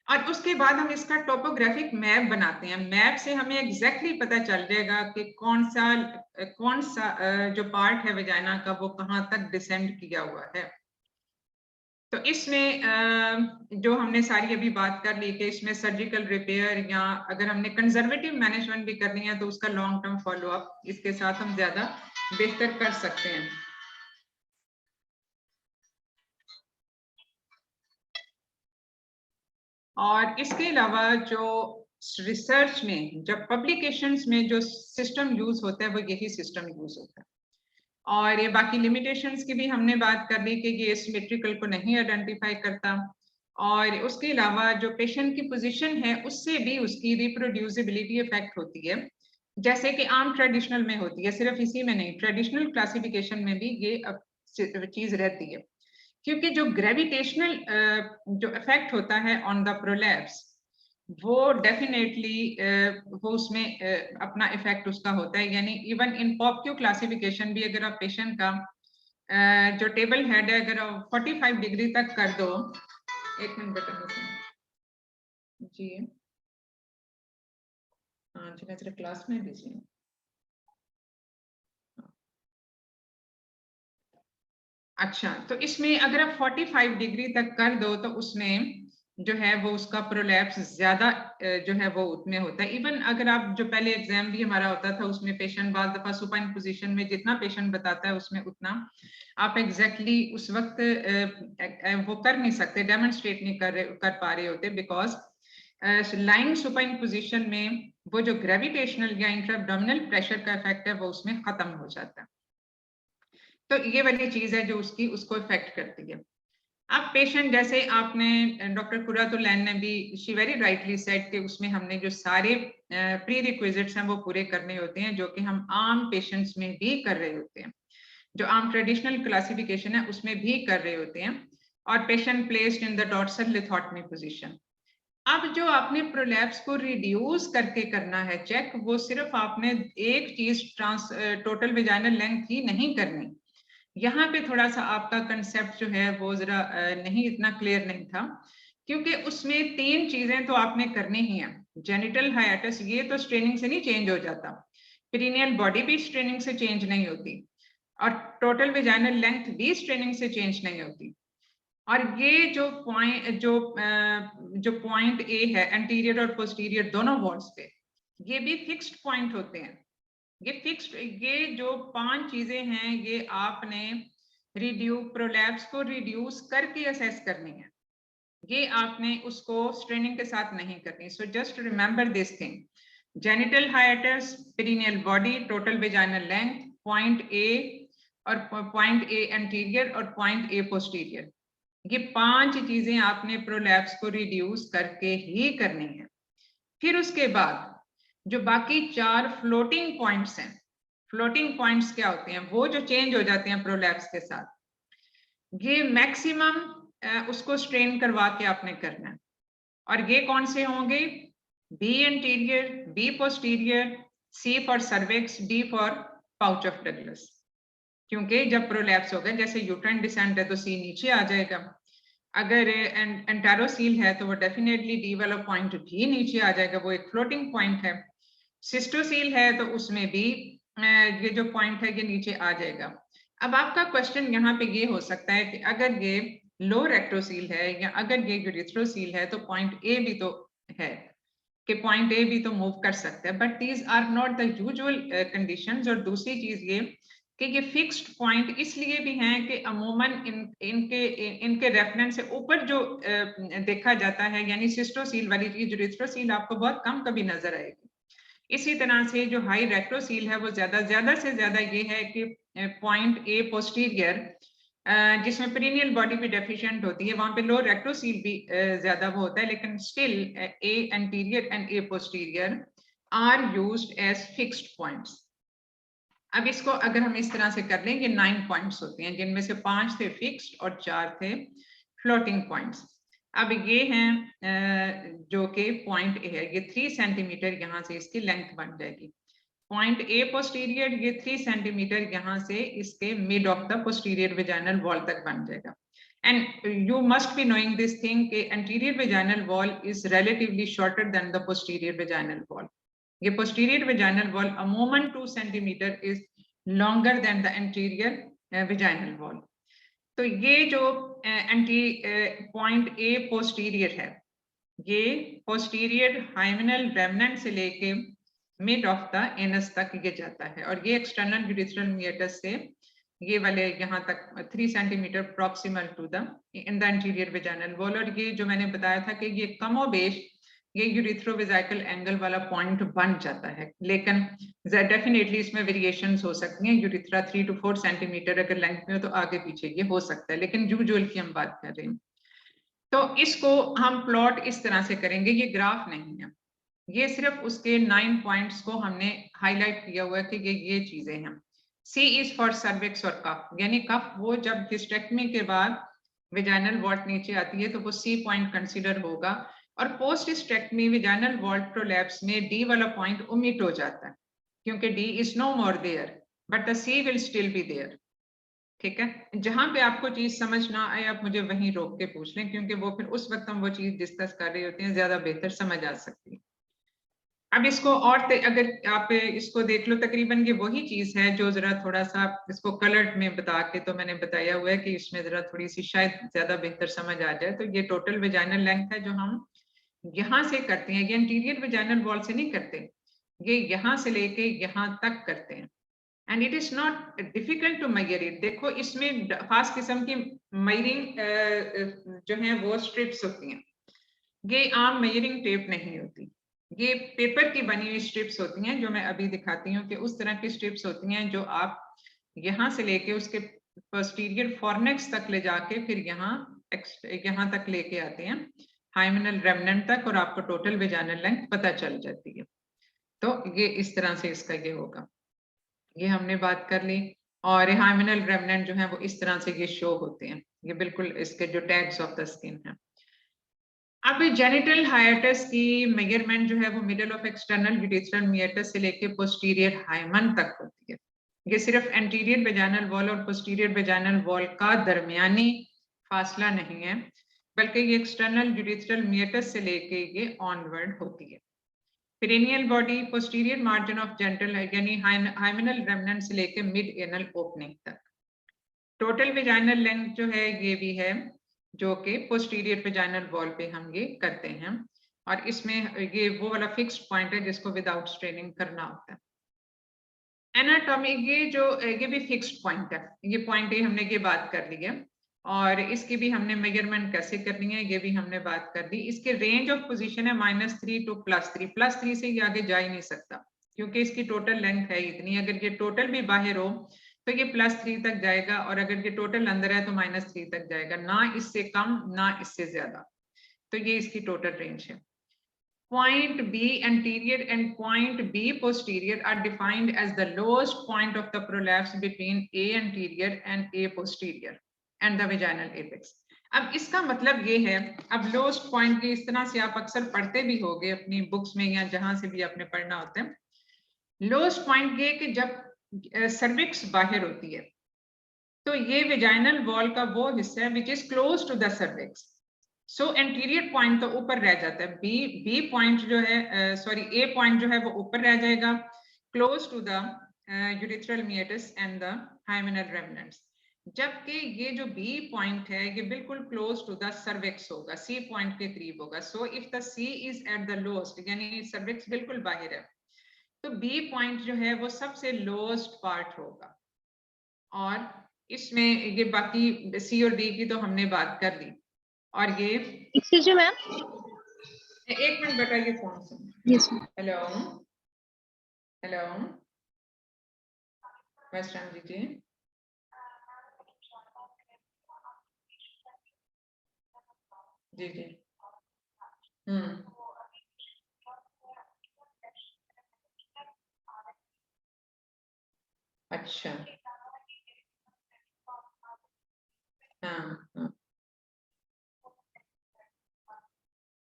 और उसके बाद हम इसका टोपोग्राफिक मैप बनाते हैं। मैप से हमें एग्जैक्टली पता चल जाएगा कि कौन सा जो पार्ट है वजाइना का वो कहाँ तक डिसेंड किया हुआ है। तो इसमें जो हमने सारी अभी बात कर ली कि इसमें सर्जिकल रिपेयर या अगर हमने कंजर्वेटिव मैनेजमेंट भी करनी है तो उसका लॉन्ग टर्म फॉलो अप इसके साथ हम ज्यादा बेहतर कर सकते हैं। और इसके अलावा जो रिसर्च में जब पब्लिकेशंस में जो सिस्टम यूज होता है वो यही सिस्टम यूज होता है। और ये बाकी लिमिटेशंस की भी हमने बात कर ली कि ये सिमेट्रिकल को नहीं आइडेंटिफाई करता, और उसके अलावा जो पेशेंट की पोजीशन है उससे भी उसकी रिप्रोड्यूसिबिलिटी इफेक्ट होती है, जैसे कि आम ट्रेडिशनल में होती है। सिर्फ इसी में नहीं, ट्रेडिशनल क्लासिफिकेशन में भी ये चीज रहती है, क्योंकि जो ग्रेविटेशनल जो इफेक्ट होता है ऑन द प्रोलैप्स वो डेफिनेटली वो उसमें अपना इफेक्ट उसका होता है। यानी इवन इन पॉपक्यू क्लासिफिकेशन भी अगर आप पेशेंट का जो टेबल हेड है अगर 45 डिग्री तक कर दो, एक मिनट बेटा जी, हाँ जी मैं जरा क्लास में बिजी हूँ। अच्छा, तो इसमें अगर आप 45 डिग्री तक कर दो तो उसमें जो है वो उसका प्रोलैप्स ज्यादा जो है वो उतने होता है। इवन अगर आप जो पहले एग्जाम भी हमारा होता था उसमें पेशेंट बार दफा सुपाइन पोजीशन में जितना पेशेंट बताता है उसमें उतना आप एग्जैक्टली उस वक्त वो कर नहीं सकते, डेमोन्स्ट्रेट नहीं कर पा रहे होते, बिकॉज लाइंग सुपाइन पोजीशन में वो जो ग्रेविटेशनल या इंट्राएब्डोमिनल प्रेशर का इफेक्ट है वो उसमें खत्म हो जाता है। तो ये वाली चीज है जो उसको इफेक्ट करती है। अब पेशेंट जैसे आपने डॉक्टर कुरातुलैन ने भी शी वेरी राइटली सेड कि उसमें हमने जो सारे प्री रिक्विजिट्स हैं वो पूरे करने होते हैं, जो कि हम आम पेशेंट्स में भी कर रहे होते हैं, जो आम ट्रेडिशनल क्लासिफिकेशन है उसमें भी कर रहे होते हैं, और patient placed in the dorsal lithotomy position. अब जो आपने प्रोलैप्स को रिड्यूस करके करना है चेक, वो सिर्फ आपने एक चीज टोटल वेजाइनल लेंथ ही नहीं करनी। यहाँ पे थोड़ा सा आपका कंसेप्ट जो है वो जरा नहीं इतना क्लियर नहीं था, क्योंकि उसमें 3 चीजें तो आपने करनी ही है। जेनिटल हाइएटस ये तो स्ट्रेनिंग से नहीं चेंज हो जाता, पेरिनियल बॉडी भी स्ट्रेनिंग से चेंज नहीं होती, और टोटल वेजाइनल लेंथ भी स्ट्रेनिंग से चेंज नहीं होती। और ये जो पॉइंट ए है एंटीरियर और पोस्टीरियर दोनों वॉल्स पे, ये भी फिक्स्ड पॉइंट होते हैं। ये फिक्स्ड, ये जो 5 चीजें हैं ये आपने प्रोलैप्स को रिड्यूस करके असेस करनी है, ये आपने उसको स्ट्रेनिंग के साथ नहीं करनी। So just remember this thing, genital hiatus, perineal body, total vaginal length, point A और पॉइंट ए एंटीरियर और पॉइंट ए पोस्टीरियर, ये 5 चीजें आपने प्रोलैप्स को रिड्यूस करके ही करनी है। फिर उसके बाद जो बाकी 4 फ्लोटिंग पॉइंट्स हैं, फ्लोटिंग पॉइंट्स क्या होते हैं, वो जो चेंज हो जाते हैं प्रोलैप्स के साथ, ये मैक्सिमम उसको स्ट्रेन करवा के आपने करना है। और ये कौन से होंगे, B anterior, B posterior, C for cervix, D for pouch of Douglas. क्योंकि जब प्रोलैप्स होगा, जैसे यूट्राइन डिसेंट है तो सी नीचे आ जाएगा, अगर एंटेरोसील है तो वो डेफिनेटली डी वाला पॉइंट भी नीचे आ जाएगा, वो एक फ्लोटिंग पॉइंट है। सिस्टोसील है तो उसमें भी ये जो पॉइंट है ये नीचे आ जाएगा। अब आपका क्वेश्चन यहाँ पे ये हो सकता है कि अगर ये लो रेक्टोसील है या अगर ये यूरिथ्रोसील है तो पॉइंट ए भी तो है कि पॉइंट ए भी तो मूव कर सकता है, but these are not the usual conditions. और दूसरी चीज ये कि ये फिक्स्ड पॉइंट इसलिए भी हैं कि अमूमन इनके रेफरेंस से ऊपर जो देखा जाता है, यानी सिस्टोसील वाली चीज, यूरेथ्रोसील आपको बहुत कम कभी नजर आएगी। इसी तरह से जो हाई रेक्टोसील है वो ज्यादा से ज्यादा ये है कि पॉइंट ए पोस्टीरियर, जिसमें पेरिनियल बॉडी भी डेफिशिएंट होती है, वहां पे लो रेक्टोसील भी ज्यादा वो होता है, लेकिन still A anterior and A posterior are used as fixed points. अब इसको अगर हम इस तरह से कर लें, ये 9 पॉइंट्स होते हैं, जिनमें से 5 थे फिक्स्ड और 4 थे फ्लोटिंग पॉइंट्स। अब ये हैं जो कि पॉइंट ए है, ये 3 सेंटीमीटर यहाँ से इसकी लेंथ बन जाएगी। पॉइंट ए पोस्टीरियर, ये 3 सेंटीमीटर यहाँ से इसके mid of the posterior vaginal wall तक बन जाएगा। And you must be knowing this thing कि anterior vaginal wall is relatively shorter than the posterior vaginal wall. ये पोस्टीरियर वेजाइनल वॉल अमूमन 2 centimetre is longer than the anterior vaginal wall. तो ये जो point A posterior है, ये posterior हाइमेनल remnant से लेके मिड ऑफ द एनस तक ये जाता है, और ये एक्सटर्नल यूरिथ्रल मिएटस से ये वाले यहाँ तक 3 centimetre proximal to the in the anterior vaginal wall. और ये जो मैंने बताया था कि ये कमोबेश ये यूरिथ्रोवेजाइकल एंगल वाला पॉइंट बन जाता है, लेकिन डेफिनेटली इसमें वेरिएशंस हो सकती हैं। यूरिथ्रा 3 to 4 सेंटीमीटर अगर लेंथ में हो तो आगे पीछे ये हो सकता है, लेकिन यूजुअल की हम बात कर रहे हैं। तो इसको हम प्लॉट इस तरह से करेंगे, ये ग्राफ नहीं है, ये सिर्फ उसके 9 पॉइंट्स को हमने हाईलाइट किया हुआ है कि ये चीजें हैं। C इज फॉर सर्विक्स और कफ, यानी कफ वो जब हिस्टेक्टमी के बाद वेजाइनल वॉल्ट नीचे आती है तो वो C पॉइंट कंसीडर होगा, और post hysterectomy vaginal vault prolapse में D वाला पॉइंट ओमिट हो जाता है, क्योंकि D is no more there but the C will still be there. ठीक है, जहां पे आपको चीज समझ ना आए आप मुझे वहीं रोक के पूछ लें, क्योंकि वो फिर उस वक्त हम वो चीज डिस्कस कर रहे होते हैं, ज्यादा बेहतर समझ आ सकती है। अब इसको और अगर आप इसको देख लो, तकरीबन ये वही चीज है जो जरा थोड़ा सा इसको कलर्ड में बता के तो मैंने बताया हुआ है कि इसमें जरा थोड़ी सी शायद ज्यादा बेहतर समझ आ जाए। तो ये टोटल वेजाइनल लेंथ है जो हम यहाँ से करते हैं, ये इंटीरियर वेजाइनल वॉल से नहीं करते, ये यहाँ से लेके यहाँ तक करते हैं। And it is not difficult to measure it. देखो इसमें खास किस्म की मेजरिंग जो है वो स्ट्रिप्स होती हैं, ये आम मेजरिंग टेप नहीं होती, ये पेपर की बनी हुई स्ट्रिप्स होती हैं, जो मैं अभी दिखाती हूँ कि उस तरह की स्ट्रिप्स होती हैं जो आप यहाँ से लेके उसके पोस्टीरियर फॉर्नेक्स तक ले जाके फिर यहाँ तक लेके आते हैं हाइमेनल रेमनेंट तक, और आपको टोटल वेजाइनल लेंथ पता चल जाती है। तो ये इस तरह से इसका ये होगा, ये हमने बात कर ली। और हाइमेनल रेमनेंट जो है वो इस तरह से ये शो होते हैं, ये बिल्कुल इसके जो टैग्स ऑफ द स्किन है। अब जेनिटल हाइएटस की मेजरमेंट जो है वो middle of external urethral meatus से लेके पोस्टीरियर हाइमन तक होती है। ये सिर्फ एंटीरियर वेजाइनल वॉल और पोस्टीरियर वेजाइनल वॉल का दरमियानी फासला नहीं है, बल्कि ये एक्सटर्नल यूरिथ्रल मिएटस से लेके ये ऑनवर्ड होती है। Perineal body posterior margin of genital यानी हाइमेनल रेमनेंट से लेके मिड एनल ओपनिंग तक। टोटल वेजाइनल लेंथ जो है ये भी है जो कि पोस्टीरियर वेजाइनल वॉल पे हम ये करते हैं, और इसमें ये वो वाला फिक्स्ड पॉइंट है जिसको विदाउट स्ट्रेनिंग करना होता है। एनाटॉमी ये भी फिक्स्ड पॉइंट है, ये पॉइंट है, हमने ये बात कर ली है, और इसकी भी हमने मेजरमेंट कैसे करनी है ये भी हमने बात कर दी। इसके रेंज ऑफ पोजीशन है -3 to +3, +3 से ये आगे जा ही नहीं सकता क्योंकि इसकी टोटल लेंथ है इतनी। अगर ये टोटल भी बाहर हो तो ये +3 तक जाएगा, और अगर ये टोटल अंदर है तो -3 तक जाएगा, ना इससे कम ना इससे ज्यादा। तो ये इसकी टोटल रेंज है। Point B anterior and point B posterior are defined as the lowest point of the prolapse between A anterior and A posterior and the vaginal apex. अब इसका मतलब ये है, अब लोएस्ट पॉइंट की इस तरह से आप अक्सर पढ़ते भी होंगे अपनी बुक्स में या जहां से भी आपने पढ़ना होता है। लोएस्ट पॉइंट ये कि जब सर्विक्स बाहर होती है तो ये वेजाइनल वॉल का वो हिस्सा है which is close to the cervix. So anterior point तो ऊपर रह जाता है, बी पॉइंट जो है ए पॉइंट जो है वो ऊपर रह जाएगा close to the urethral meatus and the hymenal remnants, जबकि ये जो बी पॉइंट है ये बिल्कुल क्लोज टू द सर्विक्स होगा, सी पॉइंट के करीब होगा। So if the C is at the lowest यानी सर्विक्स बिल्कुल बाहर है तो बी पॉइंट जो है वो सबसे लोएस्ट पार्ट होगा। और इसमें ये बाकी सी और डी की तो हमने बात कर ली। और ये एक्सक्यूज मी मैम। एक मिनट बेटा, ये फोन सुन। Yes ma'am. Hello hello Vaishnav ji जी जी अच्छा हाँ,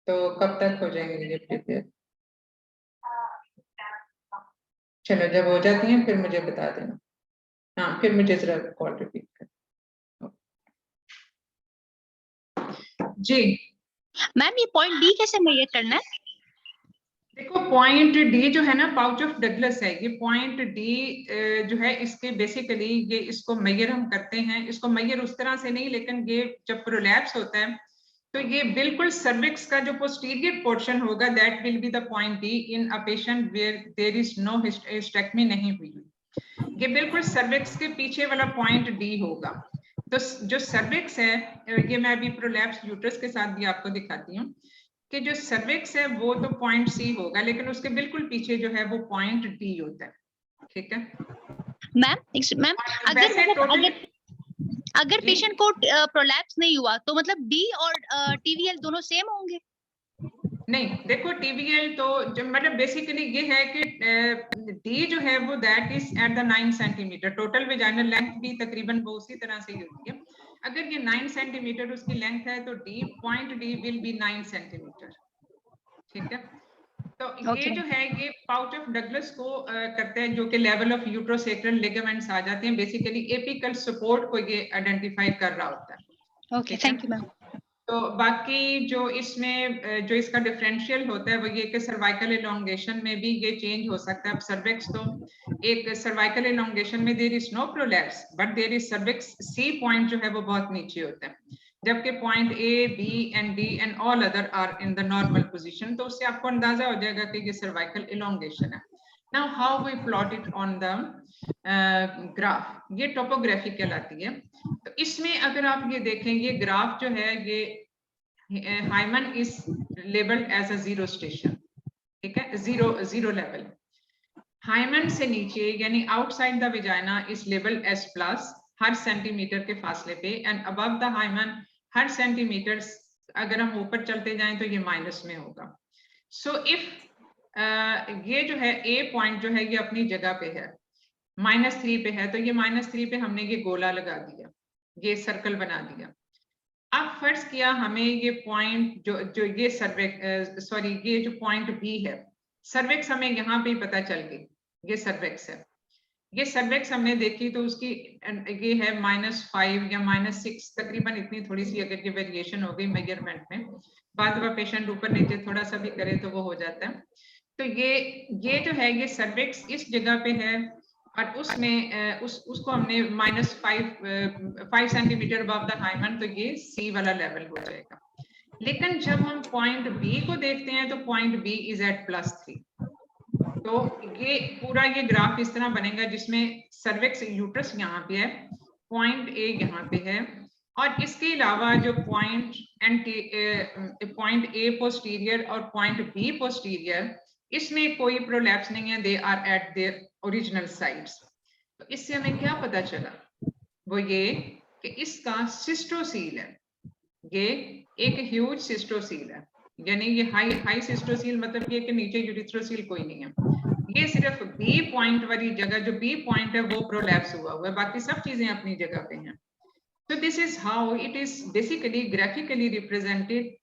तो कब तक हो जाएंगे ये प्रिपेयर? चलो जब हो जाती हैं फिर मुझे बता देना। हाँ, फिर मुझे जरा कॉल रिपीट कर। जी मैम ये पॉइंट डी कैसे मेजर करना है? देखो पॉइंट डी जो है ना, पाउच ऑफ डगलस है। ये पॉइंट डी जो है, इसके बेसिकली ये इसको मेजर हम करते हैं। इसको मेजर उस तरह से नहीं, लेकिन ये जब प्रोलैप्स होता है तो ये बिल्कुल सर्विक्स का जो पोस्टीरियर पोर्शन होगा, that will be the point D in a patient where there is no hysterectomy नहीं हुई। ये बिल्कुल सर्विक्स के पीछे वाला पॉइंट डी होगा। तो जो सर्विक्स है, ये मैं अभी प्रोलैप्स यूट्रस के साथ भी आपको दिखाती हूँ कि जो सर्विक्स है वो तो पॉइंट सी होगा, लेकिन उसके बिल्कुल पीछे जो है वो पॉइंट डी होता है। ठीक है मैम अगर अगर पेशेंट को प्रोलैप्स नहीं हुआ तो मतलब डी और टीवीएल दोनों सेम होंगे? नहीं, देखो टीवीएल तो जो मतलब बेसिकली ये है कि डी जो है वो that is at the 9 centimetre. Total vaginal length भी तकरीबन वो उसी तरह से ही होती है। अगर ये 9 सेंटीमीटर उसकी लेंथ है तो D point D will be 9 centimetre. ठीक है, तो ये जो है ये पाउच ऑफ डगलस को करते हैं, जो कि लेवल ऑफ यूट्रोसेक्रल लिगामेंट्स आ जाते हैं। बेसिकली एपिकल सपोर्ट को ये आइडेंटिफाई कर रहा होता है। Okay, thank you ma'am. तो बाकी जो इसमें जो इसका डिफरेंशियल होता है वो ये कि सर्वाइकल एलोंगेशन में भी ये चेंज हो सकता है। अब सर्विक्स तो एक सर्वाइकल एलोंगेशन में there is no prolapse but there is cervix C point जो है वो बहुत नीचे होता है, जबकि point A B and D and all other are in the normal position. तो उससे आपको अंदाजा हो जाएगा कि ये सर्वाइकल एलोंगेशन है। Now how we plot it on the graph, ये टोपोग्राफी कहलाती है। तो इसमें अगर आप ये देखें, ये ग्राफ जो है ये hymen is labelled as a zero station. ठीक है, जीरो लेवल। हाइमन से नीचे यानी outside the vagina is labelled as plus हर सेंटीमीटर के फासले पे, एंड अबव द हाइमन हर सेंटीमीटर अगर हम ऊपर चलते जाएं तो ये माइनस में होगा। सो इफ ये जो है ए पॉइंट जो है ये अपनी जगह पे है, -3 पे है, तो ये -3 पे हमने ये गोला लगा दिया, ये सर्कल बना दिया। अब फर्ज किया हमें ये पॉइंट जो ये सर्विक्स सॉरी ये जो पॉइंट बी है, सर्विक्स हमें यहाँ पे पता चल गई, ये सर्विक्स है। ये सर्विक्स हमने देखी तो उसकी ये है -5 या -6 तकरीबन, इतनी थोड़ी सी अगर ये वेरिएशन हो गई मेजरमेंट में, बाद में पेशेंट ऊपर नीचे थोड़ा सा भी करे तो वो हो जाता है। तो ये जो है ये सर्विक्स इस जगह पे है और उसमें उसको हमने -5 सेंटीमीटर अबव द हाइमन, तो ये सी वाला लेवल हो जाएगा। लेकिन जब हम पॉइंट बी को देखते हैं तो पॉइंट बी इज एट +3। तो ये पूरा ये ग्राफ इस तरह बनेगा जिसमें सर्विक्स यूट्रस यहाँ पे है, पॉइंट ए यहाँ पे है, और इसके अलावा जो पॉइंट ए पोस्टीरियर और पॉइंट बी पोस्टीरियर, इसमें कोई प्रोलैप्स नहीं है, they are at their original sides. तो इससे हमें क्या पता चला, वो ये कि इसका सिस्टोसील है, ये एक ह्यूज सिस्टोसील है, यानी ये हाई सिस्टोसील मतलब ये कि नीचे यूरिथ्रोसील कोई नहीं है। ये सिर्फ बी पॉइंट वाली जगह, जो बी पॉइंट है वो प्रोलैप्स हुआ है, बाकी सब चीजें अपनी जगह पे हैं। तो this is how it is basically graphically represented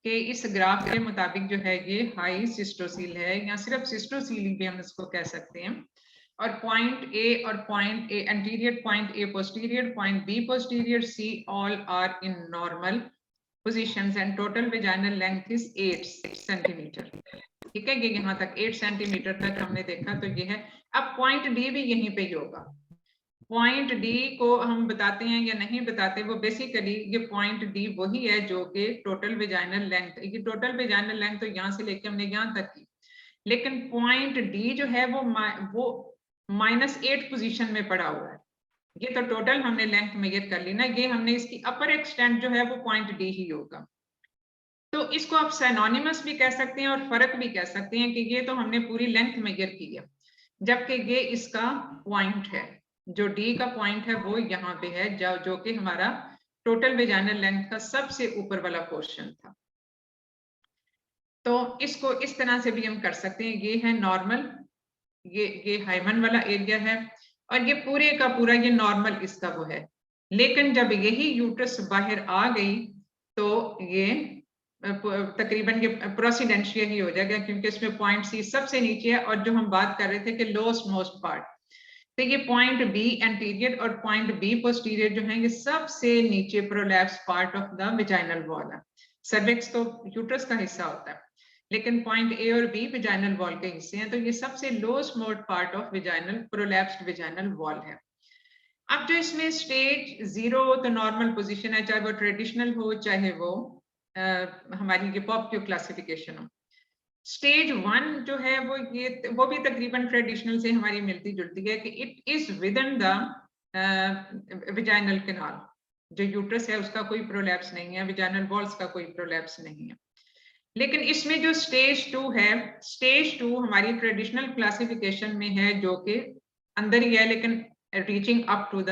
कि इस ग्राफ के मुताबिक जो है ये हाई सिस्टोसील है, या सिर्फ सिस्टोसील भी हम इसको कह सकते हैं। और पॉइंट ए और point A anterior, point A posterior, point B posterior, C all are in normal positions and total vaginal length is 8 centimetre. ठीक है, ये यहाँ तक 8 सेंटीमीटर तक हमने देखा, तो ये है। अब पॉइंट डी भी यहीं पे ही होगा। पॉइंट डी को हम बताते हैं या नहीं बताते, वो बेसिकली ये पॉइंट डी वही है जो कि टोटल वेजाइनल लेंथ, ये टोटल वेजाइनल लेंथ तो यहाँ से लेके हमने यहाँ तक की, लेकिन पॉइंट डी जो है वो -8 पोजीशन में पड़ा हुआ है। ये तो टोटल हमने लेंथ मेजर कर ली ना, ये हमने इसकी अपर एक्सटेंट जो है वो पॉइंट डी ही होगा। तो इसको आप सिनोनिमस भी कह सकते हैं और फर्क भी कह सकते हैं कि ये तो हमने पूरी लेंथ मेजर की है, जबकि ये इसका पॉइंट है, जो डी का पॉइंट है वो यहाँ पे है, जो कि हमारा टोटल वेजाइनल लेंथ का सबसे ऊपर वाला पोर्शन था। तो इसको इस तरह से भी हम कर सकते हैं, ये है नॉर्मल, ये हाइमन वाला एरिया है, और ये पूरे का पूरा ये नॉर्मल इसका वो है। लेकिन जब यही यूट्रस बाहर आ गई तो ये तकरीबन ये प्रोसीडेंशिया ही हो जाएगा, क्योंकि इसमें पॉइंट सी सबसे नीचे है, और जो हम बात कर रहे थे कि लोएस्ट मोस्ट पार्ट, तो ये पॉइंट बी एंटीरियर और पॉइंट बी पोस्टीरियर जो है ये सबसे नीचे prolapse part of the vaginal wall है। सर्विक्स तो यूट्रस का हिस्सा होता है, लेकिन पॉइंट ए और बी वेजाइनल वॉल के हिस्से हैं, तो ये सबसे lowest most part of vaginal prolapsed vaginal wall है। अब जो इसमें स्टेज 0 तो नॉर्मल पोजीशन है, चाहे वो ट्रेडिशनल हो चाहे वो हमारी ये पॉपक्यू क्लासिफिकेशन हो। स्टेज 1 जो है वो भी तकरीबन ट्रेडिशनल से हमारी मिलती जुलती है कि it is with in the vaginal canal, जो यूट्रस है उसका कोई प्रोलैप्स नहीं है, वेजाइनल वॉल्स का कोई प्रोलैप्स नहीं है। लेकिन इसमें जो स्टेज 2 है, स्टेज 2 हमारी ट्रेडिशनल क्लासिफिकेशन में है, जो कि अंदर ही है लेकिन reaching up to the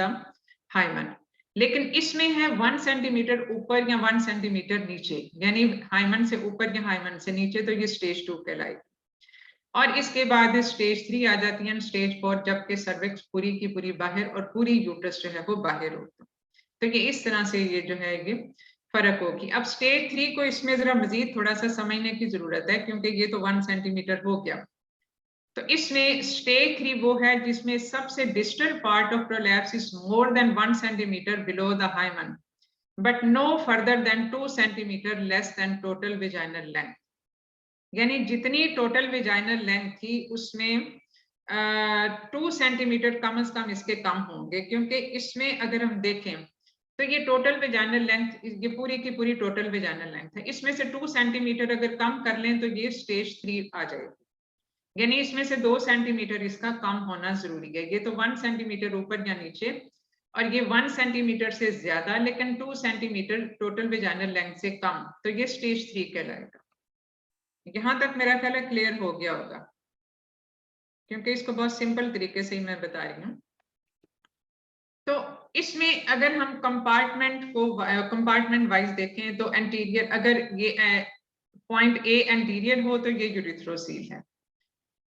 hymen, लेकिन इसमें है 1 सेंटीमीटर ऊपर या 1 सेंटीमीटर नीचे, यानी हाइमन से ऊपर या हाइमन से नीचे, तो ये स्टेज 2 कहलाएगी। और इसके बाद स्टेज 3 आ जाती है, स्टेज 4, जबकि सर्विक्स पूरी की पूरी बाहर और पूरी यूट्रस जो है वो बाहर होता। तो ये इस तरह से ये जो है ये फर्क होगी। अब स्टेज 3 को इसमें जरा मजीद थोड़ा सा समझने की जरूरत है, क्योंकि ये तो 1 सेंटीमीटर हो गया। तो इसमें स्टेज 3 वो है जिसमें सबसे distal part of prolapse is more than 1 centimetre below the hymen, but no further than 2 centimetre less than total vaginal length. यानी जितनी टोटल वेजाइनल लेंथ थी उसमें 2 सेंटीमीटर कम से कम इसके कम होंगे, क्योंकि इसमें अगर हम देखें तो ये टोटल वेजाइनल लेंथ, ये पूरी की पूरी टोटल वेजाइनल लेंथ है, इसमें से 2 सेंटीमीटर अगर कम कर लें तो ये स्टेज 3 आ जाएगी। यानी इसमें से 2 सेंटीमीटर इसका कम होना जरूरी है। ये तो 1 सेंटीमीटर ऊपर या नीचे, और ये 1 सेंटीमीटर से ज्यादा, लेकिन 2 सेंटीमीटर टोटल वेजाइनल लेंथ से कम, तो ये स्टेज 3 कहलाएगा। यहां तक मेरा ख्याल है क्लियर हो गया होगा, क्योंकि इसको बहुत सिंपल तरीके से ही मैं बता रही हूँ। तो इसमें अगर हम कंपार्टमेंट वाइज देखें तो एंटीरियर, अगर ये पॉइंट ए एंटीरियर हो तो ये यूरिथ्रोसील है,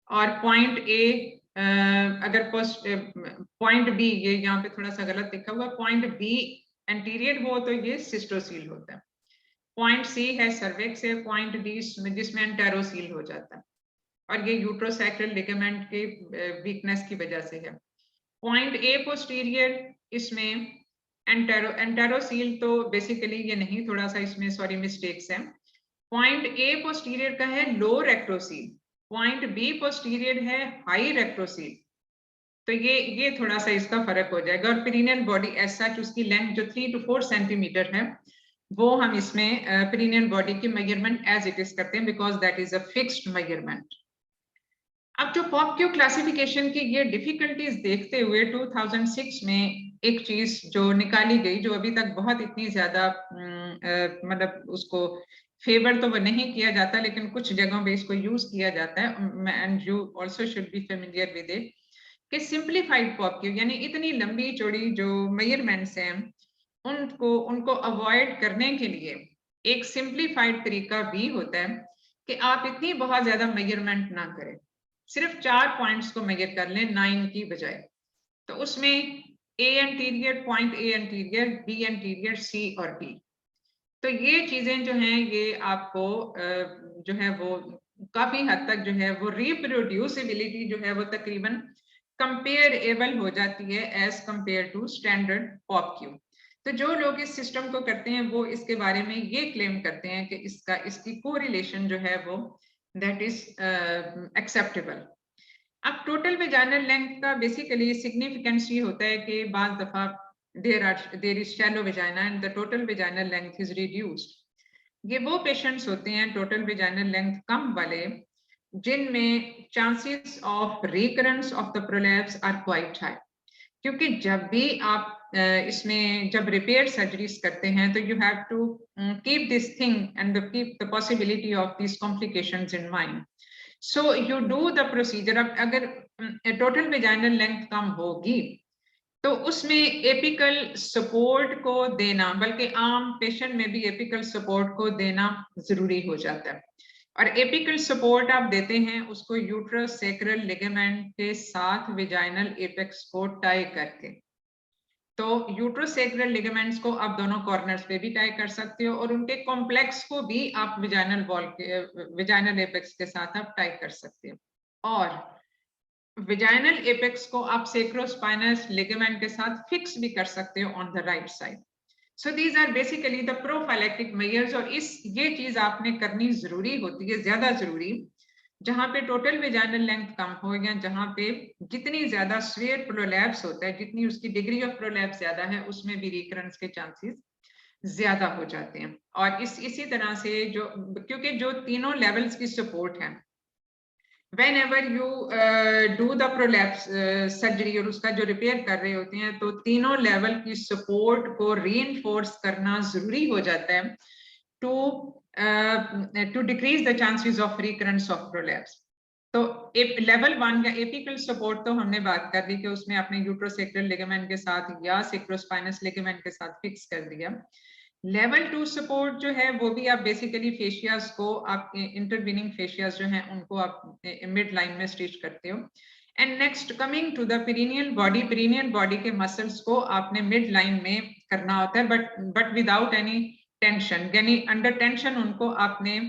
और पॉइंट ए अगर पॉइंट बी, ये यहाँ पे थोड़ा सा गलत लिखा हुआ, पॉइंट बी एंटीरियर हो तो ये सिस्टोसील होता है। पॉइंट सी है सर्विक्स है, पॉइंट डी जिसमें एंटेरोसील हो जाता है, और ये यूट्रोसैक्रल लिगामेंट के वीकनेस की वजह से है। पॉइंट ए पोस्टीरियर, इसमें एंटेरोसील तो बेसिकली ये नहीं, थोड़ा सा इसमें सॉरी मिस्टेक्स है। पॉइंट ए पोस्टीरियर का है लो रेक्टोसील, पॉइंट बी पोस्टीरियर है हाई रेक्टोसील, तो ये थोड़ा सा इसका फर्क हो जाएगा। और पेरिनियल बॉडी एज सच उसकी लेंथ जो 3 to 4 सेंटीमीटर है, वो हम इसमें पेरिनियल बॉडी की मेजरमेंट एज इट इज करते हैं, because that is a fixed measurement. अब जो पॉपक्यू क्लासिफिकेशन की ये डिफिकल्टीज देखते हुए 2006 में एक चीज जो निकाली गई, जो अभी तक बहुत इतनी ज्यादा मतलब उसको फेवर तो वो नहीं किया जाता, लेकिन कुछ जगहों पे इसको यूज किया जाता है, and you also should be familiar with it, कि सिंपलीफाइड पॉपक्यू, यानी इतनी लंबी चौड़ी जो मेजरमेंट्स हैं उनको अवॉइड करने के लिए एक सिंपलीफाइड तरीका भी होता है कि आप इतनी बहुत ज्यादा मेजरमेंट ना करें, सिर्फ 4 पॉइंट्स को मेजर कर लें 9 की बजाय। तो उसमें A anterior, point A anterior, B anterior, C और डी, तो ये चीजें जो हैं ये आपको जो है वो काफी हद तक जो है वो रिप्रोड्यूसिबिलिटी जो है वो तकरीबन कंपेरेबल हो जाती है एज कंपेयर टू स्टैंडर्ड पॉपक्यू। तो जो लोग इस सिस्टम को करते हैं वो इसके बारे में ये क्लेम करते हैं कि इसकी कोरिलेशन जो है वो दैट इज एक्सेप्टेबल। अब टोटल वेजाइनल लेंथ का बेसिकली सिग्निफिकेंस ये होता है कि बाज दफा there is shallow vagina and the total vaginal length is reduced. ये वो पेशेंट्स होते हैं टोटल वेजाइनल लेंथ कम वाले जिनमें chances of recurrence of the prolapse are quite high. क्योंकि जब भी आप इसमें जब रिपेयर सर्जरीज करते हैं तो you have to keep this thing and keep the possibility of this complications in mind. So you do the procedure. अब अगर टोटल वेजाइनल लेंथ कम होगी तो उसमें एपिकल सपोर्ट को देना, बल्कि आम पेशेंट में भी एपिकल सपोर्ट को देना जरूरी हो जाता है. और एपिकल सपोर्ट आप देते हैं उसको यूट्रस सैक्रल लिगामेंट के साथ वेजाइनल एपेक्स को टाई करके. तो यूट्रस सैक्रल लिगामेंट्स को आप दोनों कॉर्नर्स पे भी टाई कर सकते हो और उनके कॉम्प्लेक्स को भी आप वेजाइनल वॉल के वेजाइनल एपेक्स के साथ आप टाई कर सकते हो. और वेजाइनल एपेक्स को आप सैक्रोस्पाइनस लिगामेंट के साथ फिक्स भी कर सकते हो on the right side. So these are basically the prophylactic measures. और ये चीज आपने करनी जरूरी होती है, ज्यादा जरूरी, जहां पे टोटल वेजाइनल लेंथ कम हो या जहां पे जितनी ज्यादा स्वेयर प्रोलैप्स होता है, जितनी उसकी डिग्री ऑफ प्रोलैप्स ज्यादा है, उसमें भी रिकरेंस के चांसेस ज्यादा हो जाते हैं. और इसी तरह से क्योंकि जो तीनों लेवल्स की सपोर्ट है, whenever you do the prolapse surgery और उसका जो रिपेयर कर रहे होते हैं, तो तीनों लेवल की सपोर्ट को रीइंफोर्स करना जरूरी हो जाता है to decrease the chances of recurrence of prolapse. तो लेवल 1 का एपिकल सपोर्ट तो हमने बात कर ली कि उसमें आपने यूट्रोसैक्रल लिगामेंट के साथ या सैक्रोस्पाइनस लिगामेंट के साथ फिक्स कर दिया. लेवल 2 सपोर्ट जो है वो भी आप बेसिकली फेशियाज को, आप इंटरवीनिंग फेशियाज जो हैं उनको आप मिड लाइन में स्टिच करते हो. And next coming to the perineal body के मसल्स को आपने मिड लाइन में करना होता है, बट विदाउट एनी टेंशन, यानी अंडर टेंशन उनको आपने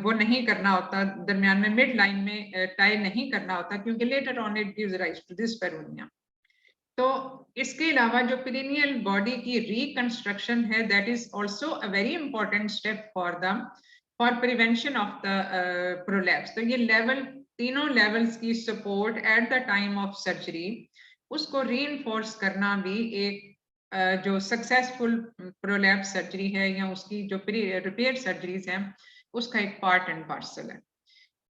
वो नहीं करना होता, दरमियान में मिड लाइन में टाई नहीं करना होता, क्योंकि later on it gives rise to this पेरोनिया. तो इसके अलावा जो पेरिनियल बॉडी की रिकंस्ट्रक्शन है, that is also a very important step for prevention of the prolapse. तो ये तीनों लेवल्स की support at the time of surgery, उसको रीइंफोर्स करना भी एक जो सक्सेसफुल प्रोलैप्स सर्जरी है या उसकी जो रिपेयर सर्जरीज हैं उसका एक पार्ट एंड पार्सल है.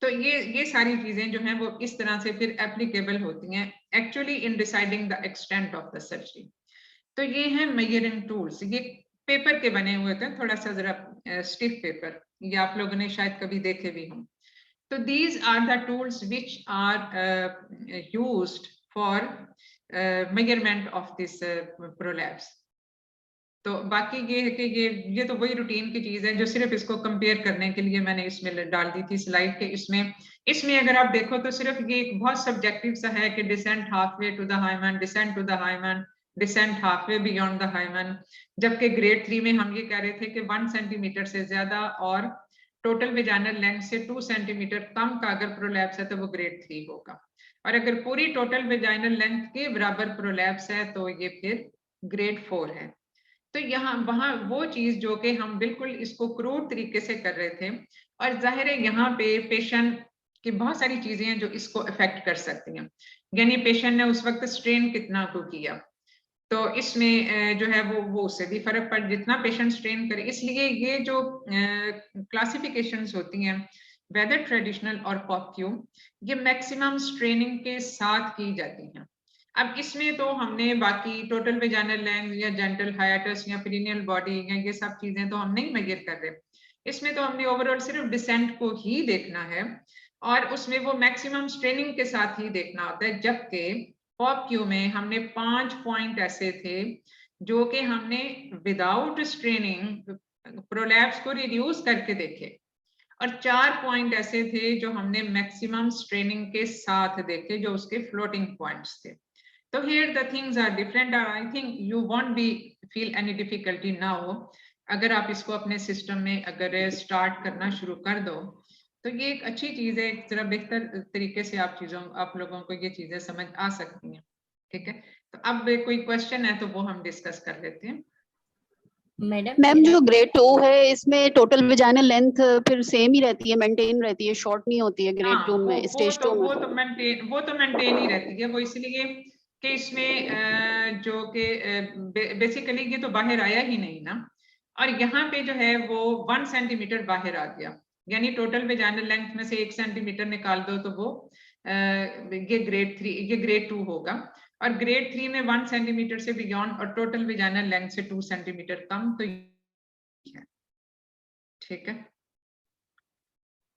तो ये सारी चीजें जो हैं वो इस तरह से फिर एप्लीकेबल होती हैं actually in deciding the extent of the surgery. तो ये हैं मेजरिंग टूल्स. ये पेपर के बने हुए थे, थोड़ा सा जरा स्टिफ पेपर, ये आप लोगों ने शायद कभी देखे भी हों. तो these are the tools which are used for measurement of this prolapse. तो बाकी ये है कि ये तो वही रूटीन की चीज है जो सिर्फ इसको कंपेयर करने के लिए मैंने इसमें डाल दी थी स्लाइड के. इसमें अगर आप देखो तो सिर्फ ये एक बहुत सब्जेक्टिव सा है कि descent halfway to the hymen, descent to the hymen, descent halfway beyond the hymen. जबकि ग्रेड 3 में हम ये कह रहे थे कि 1 सेंटीमीटर से ज्यादा और टोटल वेजाइनल लेंथ से 2 सेंटीमीटर कम का अगर प्रोलैप्स है तो वो ग्रेड 3 होगा, और अगर पूरी टोटल वेजाइनल लेंथ के बराबर प्रोलैप्स है तो ये फिर ग्रेड 4 है. तो वहां वो चीज जो कि हम बिल्कुल इसको क्रूड तरीके से कर रहे थे, और जाहिर है यहाँ पे पेशेंट की बहुत सारी चीजें हैं जो इसको अफेक्ट कर सकती हैं. यानी पेशेंट ने उस वक्त स्ट्रेन कितना को किया, तो इसमें जो है वो उससे भी फर्क पड़, जितना पेशेंट स्ट्रेन करे. इसलिए ये जो क्लासिफिकेशंस होती हैं वेदर ट्रेडिशनल और पॉक्यू, ये मैक्सिमम स्ट्रेनिंग के साथ की जाती हैं. अब इसमें तो हमने बाकी टोटल वेजाइनल लेंथ या जेंटल हाइएटस या पेरिनियल बॉडी या ये सब चीजें तो हम नहीं मेजर कर रहे. इसमें तो हमने ओवरऑल सिर्फ डिसेंट को ही देखना है, और उसमें वो मैक्सिमम स्ट्रेनिंग के साथ ही देखना होता है. जबकि पॉक्यू में हमने 5 पॉइंट ऐसे थे जो कि हमने विदाउट स्ट्रेनिंग प्रोलैप्स को रिड्यूस करके देखे, और 4 पॉइंट ऐसे थे जो हमने मैक्सिमम स्ट्रेनिंग के साथ देखे, जो उसके फ्लोटिंग पॉइंट्स थे. So here the things are different. I think you won't feel any difficulty now. अगर आप इसको अपने सिस्टम में अगर स्टार्ट करना शुरू कर दो तो ये एक अच्छी चीज है, एक जरा बेहतर तरीके से आप लोगों को ये चीजें समझ आ सकती हैं. ठीक है, तो अब कोई क्वेश्चन है तो वो हम डिस्कस कर लेते हैं. मैम जो ग्रेड 2 है इसमें टोटल वेजाइनल लेंथ फिर सेम ही रहती है, मेंटेन रहती है, शॉर्ट नहीं होती है ग्रेड 2 में, स्टेज 2 में? वो तो मेंटेन ही रहती है. वो इसलिए कि इसमें जो कि बेसिकली ये तो बाहर आया ही नहीं ना, और यहाँ पे जो है वो 1 सेंटीमीटर बाहर आ गया, यानी टोटल वेजाइनल लेंथ में से 1 सेंटीमीटर निकाल दो तो वो ये ग्रेड 2 होगा. और ग्रेड 3 में 1 सेंटीमीटर से बियॉन्ड और टोटल वेजाइनल लेंथ से 2 सेंटीमीटर कम, तो ठीक है।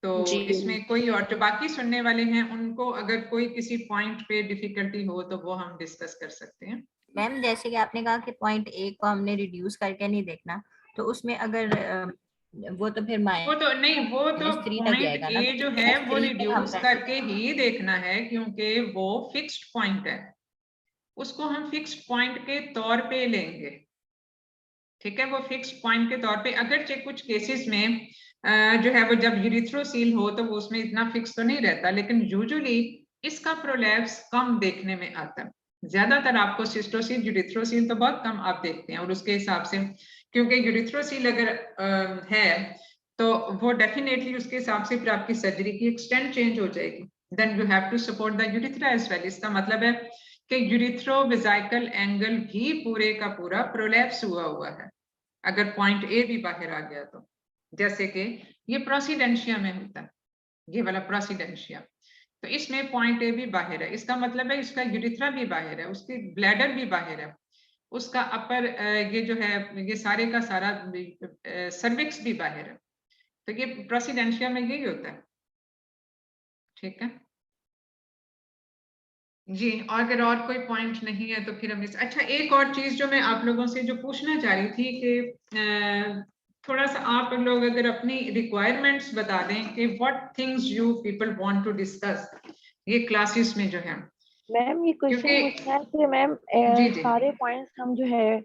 तो जी इसमें कोई और जो बाकी सुनने वाले हैं उनको अगर कोई किसी पॉइंट पे डिफिकल्टी हो तो वो हम डिस्कस कर सकते हैं। मैम जैसे कि आपने कहा कि पॉइंट ए को हमने रिड्यूस करके नहीं देखना, तो उसमें अगर वो तो फिर वो तो नहीं, वो तो -3 तक पॉइंट जाएगा ना, ए तो जो है वो -3 तक हम रिड्यूस करके ही देखना है क्योंकि वो फिक्स्ड पॉइंट है, उसको हम फिक्स्ड पॉइंट के तौर पे लेंगे, ठीक है। वो फिक्स्ड पॉइंट के तौर पे, अगरचे कुछ केसेस में जो है वो जब यूरिथ्रोसील हो तो वो उसमें इतना फिक्स तो नहीं रहता, लेकिन यूजुअली इसका प्रोलैप्स कम देखने में आता है। ज्यादातर आपको सिस्टोसील यूरिथ्रोसील तो बहुत कम आप देखते हैं, और उसके हिसाब से क्योंकि यूरिथ्रोसील अगर है तो वो डेफिनेटली उसके हिसाब से फिर आपकी सर्जरी की एक्सटेंट चेंज हो जाएगी। Then you have to support the urethra as well. इसका मतलब है कि यूरिथ्रोवेसिकल एंगल भी पूरे का पूरा प्रोलैप्स हुआ है अगर पॉइंट ए भी बाहर आ गया तो, जैसे कि ये प्रोसीडेंशिया में होता है, ये वाला प्रोसीडेंशिया, तो इसमें पॉइंट ए भी बाहर है। इसका मतलब है इसका यूरिथ्रा भी बाहर है, उसकी ब्लैडर भी बाहर है, उसका अपर ये जो है ये सारे का सारा सर्विक्स भी बाहर है, तो ये प्रोसीडेंशिया में यही होता है, ठीक है जी। और अगर और कोई पॉइंट नहीं है तो फिर हम इस, अच्छा एक और चीज जो मैं आप लोगों से जो पूछना चाह रही थी कि थोड़ा सा आप लोग अगर अपनी रिक्वायरमेंट्स बता दें कि what things you people want to discuss ये क्लासेस में जो है। मैम ये क्वेश्चन क्योंकि मुझसे है कि मैम जी जी सारे पॉइंट्स हम जो है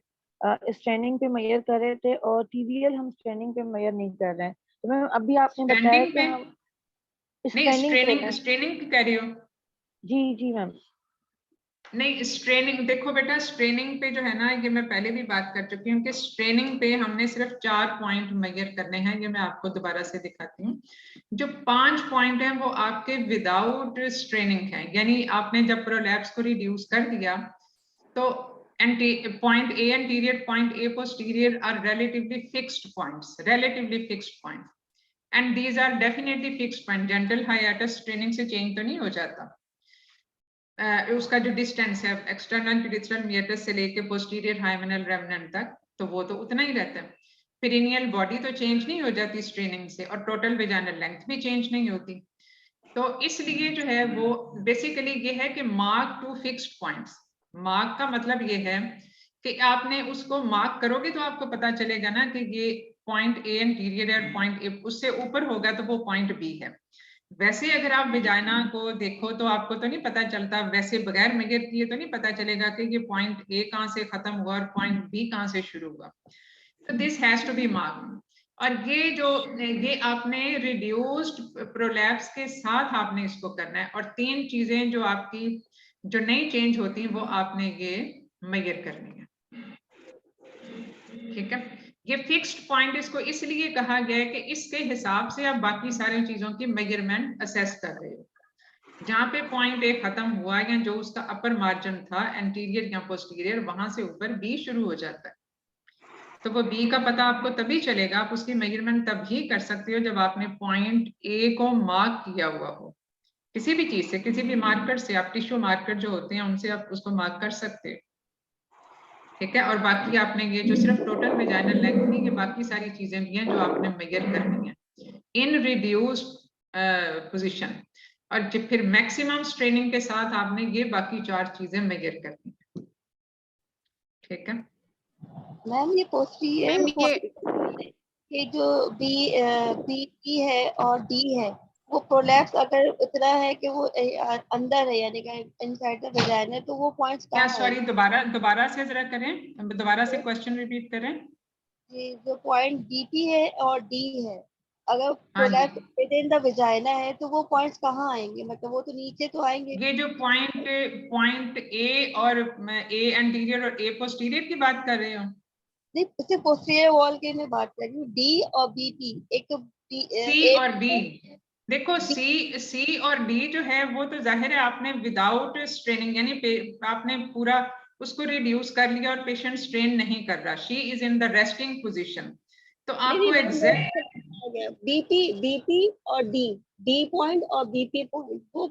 स्ट्रेनिंग पे मेजर कर रहे थे और टीवीएल हम स्ट्रेनिंग पे मेजर नहीं कर रहे हैं, तो मैम अभी आपने बताया स्टैंडिंग कि पे हम नहीं, स्ट्रेनिंग पे मैम। स्ट्रेनिंग कह रही हो? जी जी मैम। नहीं स्ट्रेनिंग, देखो बेटा स्ट्रेनिंग पे जो है ना, ये मैं पहले भी बात कर चुकी हूँ कि स्ट्रेनिंग पे हमने सिर्फ 4 पॉइंट मेजर करने हैं। ये मैं आपको दोबारा से दिखाती हूँ। जो 5 पॉइंट हैं वो आपके विदाउट स्ट्रेनिंग है, यानी आपने जब प्रोलैप्स को रिड्यूस कर दिया तो point A anterior, point A posterior are relatively fixed points and these are definitely fixed point. General hiatus training से चेंज तो नहीं हो जाता। उसका जो डिस्टेंस है एक्सटर्नल यूरिथ्रल मीएटस से लेके पोस्टीरियर हाइमेनल रेमनेंट तक, तो वो तो उतना ही रहता है। पेरिनियल बॉडी तो चेंज नहीं हो जाती स्ट्रेनिंग से, और टोटल वेजाइनल लेंथ भी चेंज नहीं होती। तो इसलिए जो है वो बेसिकली ये है कि mark two fixed points. Mark का मतलब ये है कि आपने उसको मार्क करोगे तो आपको पता चलेगा ना कि ये पॉइंट ए एंटीरियर है और पॉइंट ए उससे ऊपर होगा तो वो पॉइंट बी है। वैसे अगर आप वेजाइना को देखो तो आपको तो नहीं पता चलता, वैसे बगैर मेजर किए तो नहीं पता चलेगा कि ये पॉइंट ए कहाँ से खत्म हुआ और पॉइंट बी कहाँ से शुरू हुआ। तो this has to be marked. और ये आपने रिड्यूस्ड प्रोलैप्स के साथ आपने इसको करना है, और 3 चीजें जो आपकी जो नहीं चेंज होती वो आपने ये मेजर करनी है, ठीक है। ये फिक्स्ड पॉइंट इसको इसलिए कहा गया है कि इसके हिसाब से आप बाकी सारी चीजों की मेजरमेंट असेस कर रहे हो। जहाँ पे पॉइंट ए खत्म हुआ या जो उसका अपर मार्जिन था एंटीरियर या पोस्टीरियर, वहां से ऊपर बी शुरू हो जाता है। तो वो बी का पता आपको तभी चलेगा, आप उसकी मेजरमेंट तभी कर सकते हो जब आपने पॉइंट ए को मार्क किया हुआ हो। किसी भी चीज से, किसी भी मार्कर से, आप टिश्यू मार्कर जो होते हैं उनसे आप उसको मार्क कर सकते हो, ठीक है। और बाकी आपने ये जो सिर्फ टोटल वेजाइनल लेंथ नहीं, ये बाकी सारी चीजें भी हैं जो आपने मेजर करनी है इन रिड्यूस्ड पोजीशन। और जब फिर मैक्सिमम स्ट्रेनिंग के साथ आपने ये बाकी 4 चीजें मेजर करनी है, ठीक है। मैम ये पोस्टीरियर मैम ये जो बी है और डी है, वो प्रोलैप्स अगर इतना है कि वो अंदर है यानी कि इनसाइड द वेजाइना, तो वो पॉइंट्स क्या, कहाँ सॉरी है? दोबारा से जरा करें, दोबारा से क्वेश्चन रिपीट करें। ये जो पॉइंट बीपी है और डी है, अगर हाँ जी, prolapse within the vagina है तो वो पॉइंट्स कहाँ आएंगे? मतलब वो तो नीचे तो आएंगे। ये जो पॉइंट ए और ए एंटीरियर और ए पोस्टीरियर की बात कर रहे हो? नहीं, सिर्फ पोस्टीरियर वॉल की मैं बात कर रही हूँ। डी और बीपी, एक तो सी और डी, देखो सी और डी जो है वो तो जाहिर है आपने विदाउट स्ट्रेनिंग यानी आपने पूरा उसको रिड्यूस कर लिया और पेशेंट स्ट्रेन नहीं कर रहा, she is in the resting position, तो आपको एग्जैक्ट बीपी और डी पॉइंट और बीपी पॉइंट वो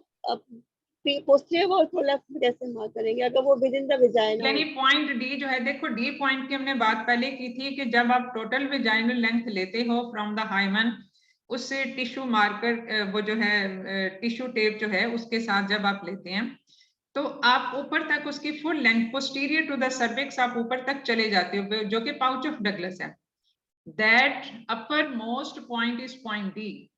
पोस्टीरियर वॉल प्रोलैप्स में कैसे मार्क करेंगे अगर वो विद इन द विजाइना? यानी पॉइंट डी जो है, देखो डी पॉइंट की हमने बात पहले की थी कि जब आप टोटल विजाइनल लेंथ लेते हो फ्रॉम द हाइमन, उससे टिश्यू मार्कर वो जो है टिश्यू टेप जो है उसके साथ जब आप लेते हैं तो आप ऊपर तक उसकी full length posterior to the cervix आप ऊपर तक चले जाते हो, जो कि पाउच ऑफ डगलस है। That upper most point is point D,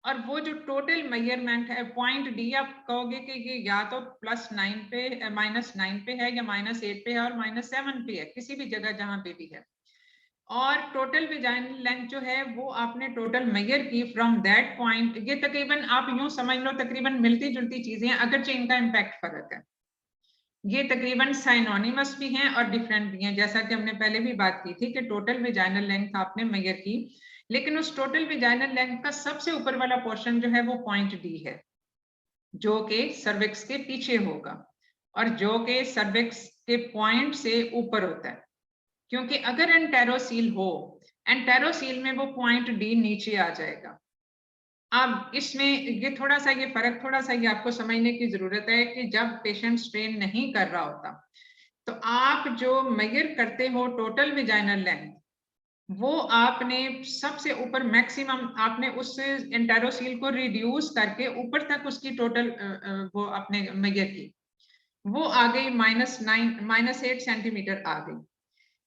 और वो जो टोटल मेजरमेंट है पॉइंट डी, आप कहोगे कि ये या तो +9 पे -9 पे है या -8 पे है और -7 पे है, किसी भी जगह जहां पे भी है। और टोटल विजाइनल लेंथ जो है वो आपने टोटल मेजर की फ्रॉम दैट पॉइंट। ये तकरीबन आप यूं समझ लो तकरीबन मिलती जुलती चीजें हैं, अगरचे इनका इम्पैक्ट फर्क है। ये तकरीबन साइनोनिमस भी हैं और डिफरेंट भी हैं, जैसा कि हमने पहले भी बात की थी कि टोटल विजाइनल लेंथ आपने मेजर की, लेकिन उस टोटल विजाइनल लेंथ का सबसे ऊपर वाला पोर्शन जो है वो पॉइंट डी है, जो कि सर्विक्स के पीछे होगा और जो कि सर्विक्स के पॉइंट से ऊपर होता है। क्योंकि अगर एंटेरोसील हो, एंटेरोसील में वो पॉइंट डी नीचे आ जाएगा। अब इसमें ये थोड़ा सा ये फर्क थोड़ा सा ये आपको समझने की जरूरत है कि जब पेशेंट स्ट्रेन नहीं कर रहा होता तो आप जो मेजर करते हो टोटल विजाइनल लेंथ, वो आपने सबसे ऊपर मैक्सिमम आपने उस एंटेरोसील को रिड्यूस करके ऊपर तक उसकी टोटल वो आपने मेजर की, वो आ गई -8 सेंटीमीटर आ गई।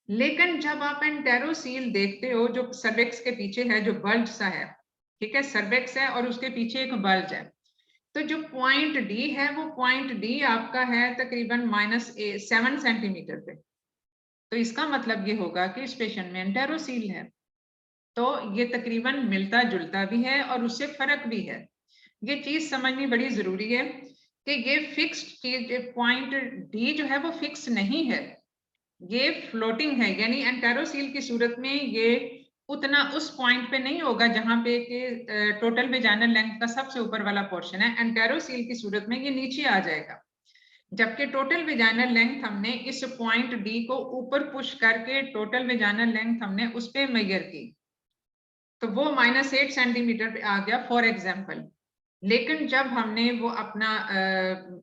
लेकिन जब आप एंटेरोसील देखते हो जो सर्विक्स के पीछे है, जो बल्ज सा है, ठीक है, सर्विक्स है और उसके पीछे एक बल्ज है, तो जो पॉइंट डी है वो पॉइंट डी आपका है तकरीबन -7 सेंटीमीटर पे। तो इसका मतलब ये होगा कि इस पेशेंट में एंटेरोसील है। तो ये तकरीबन मिलता जुलता भी है और उससे फर्क भी है। ये चीज समझनी बड़ी जरूरी है कि ये फिक्स्ड चीज, पॉइंट डी जो है वो फिक्स नहीं है, ये फ्लोटिंग है। यानी एंटेरोसील की सूरत में ये उतना उस पॉइंट पे नहीं होगा जहां पे कि टोटल विजाइनल लेंथ का सबसे ऊपर वाला पोर्शन है, एंटेरोसील की सूरत में ये नीचे आ जाएगा। जबकि टोटल विजाइनल लेंथ हमने इस पॉइंट डी को ऊपर पुश करके टोटल विजाइनल लेंथ हमने उस पे मेजर की, तो वो -8 सेंटीमीटर पे आ गया फॉर एग्जांपल। लेकिन जब हमने वो अपना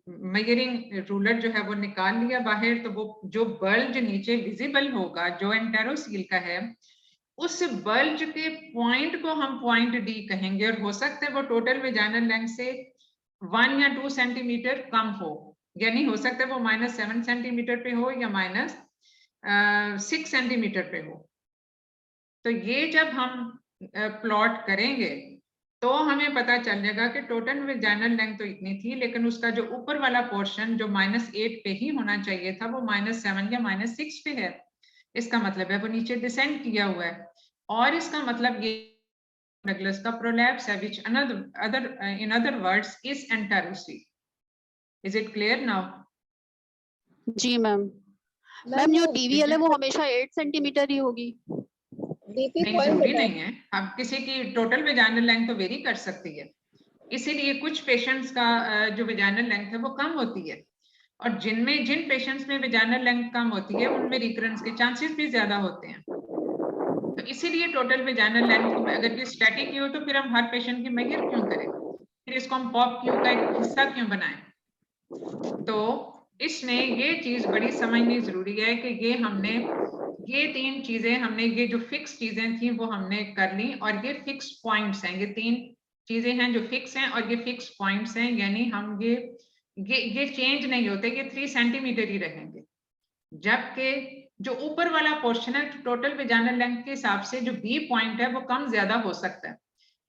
मेजरिंग रूलर जो है वो निकाल लिया बाहर, तो वो जो बल्ज नीचे विजिबल होगा जो एंटेरोसील का है, उस बल्ज के पॉइंट को हम पॉइंट डी कहेंगे। और हो सकता है वो टोटल विजाइनल लेंथ से 1 या 2 सेंटीमीटर कम हो, यानी हो सकता है वो -7 सेंटीमीटर पे हो या -6 सेंटीमीटर पे हो। तो ये जब हम प्लॉट करेंगे तो हमें पता चल जाएगा कि टोटल विजाइनल लेंथ तो इतनी थी, लेकिन उसका जो ऊपर वाला पोर्शन जो -8 पे ही होना चाहिए था वो -7 या -6 पे है। इसका मतलब है वो नीचे डिसेंड किया हुआ है, और इसका मतलब ये डगलस का प्रोलैप्स है, which in other words is enterocyte. Is it clear now? जी मैम। मैम जो टीवीएल है वो हमेशा 8 सेंटीमीटर ही होगी? नहीं, जरूरी नहीं है। अब किसी की टोटल विजाइनल लेंथ तो वेरी कर सकती है, इसीलिए कुछ पेशेंट्स का जो विजाइनल लेंथ है वो कम होती है, और जिन पेशेंट्स में विजाइनल लेंथ कम होती है उनमें रिकरेंस के चांसेस भी ज्यादा होते हैं। तो इसीलिए टोटल विजाइनल लेंथ अगर ये स्टैटिक की हो तो फिर हम हर पेशेंट की मेजर क्यों करें, फिर इसको हम पॉप क्यू का एक हिस्सा क्यों बनाएं। तो इसमें ये चीज बड़ी समझनी जरूरी है कि ये 3 चीजें हमने, ये जो फिक्स चीजें थी वो हमने कर ली, और ये फिक्स पॉइंट्स हैं। ये 3 चीजें हैं जो फिक्स हैं और ये फिक्स पॉइंट्स हैं, यानी हम ये चेंज नहीं होते, ये 3 सेंटीमीटर ही रहेंगे। जबकि जो ऊपर वाला पोर्शन है टोटल विजाइनल लेंथ के हिसाब से जो बी पॉइंट है वो कम ज्यादा हो सकता है,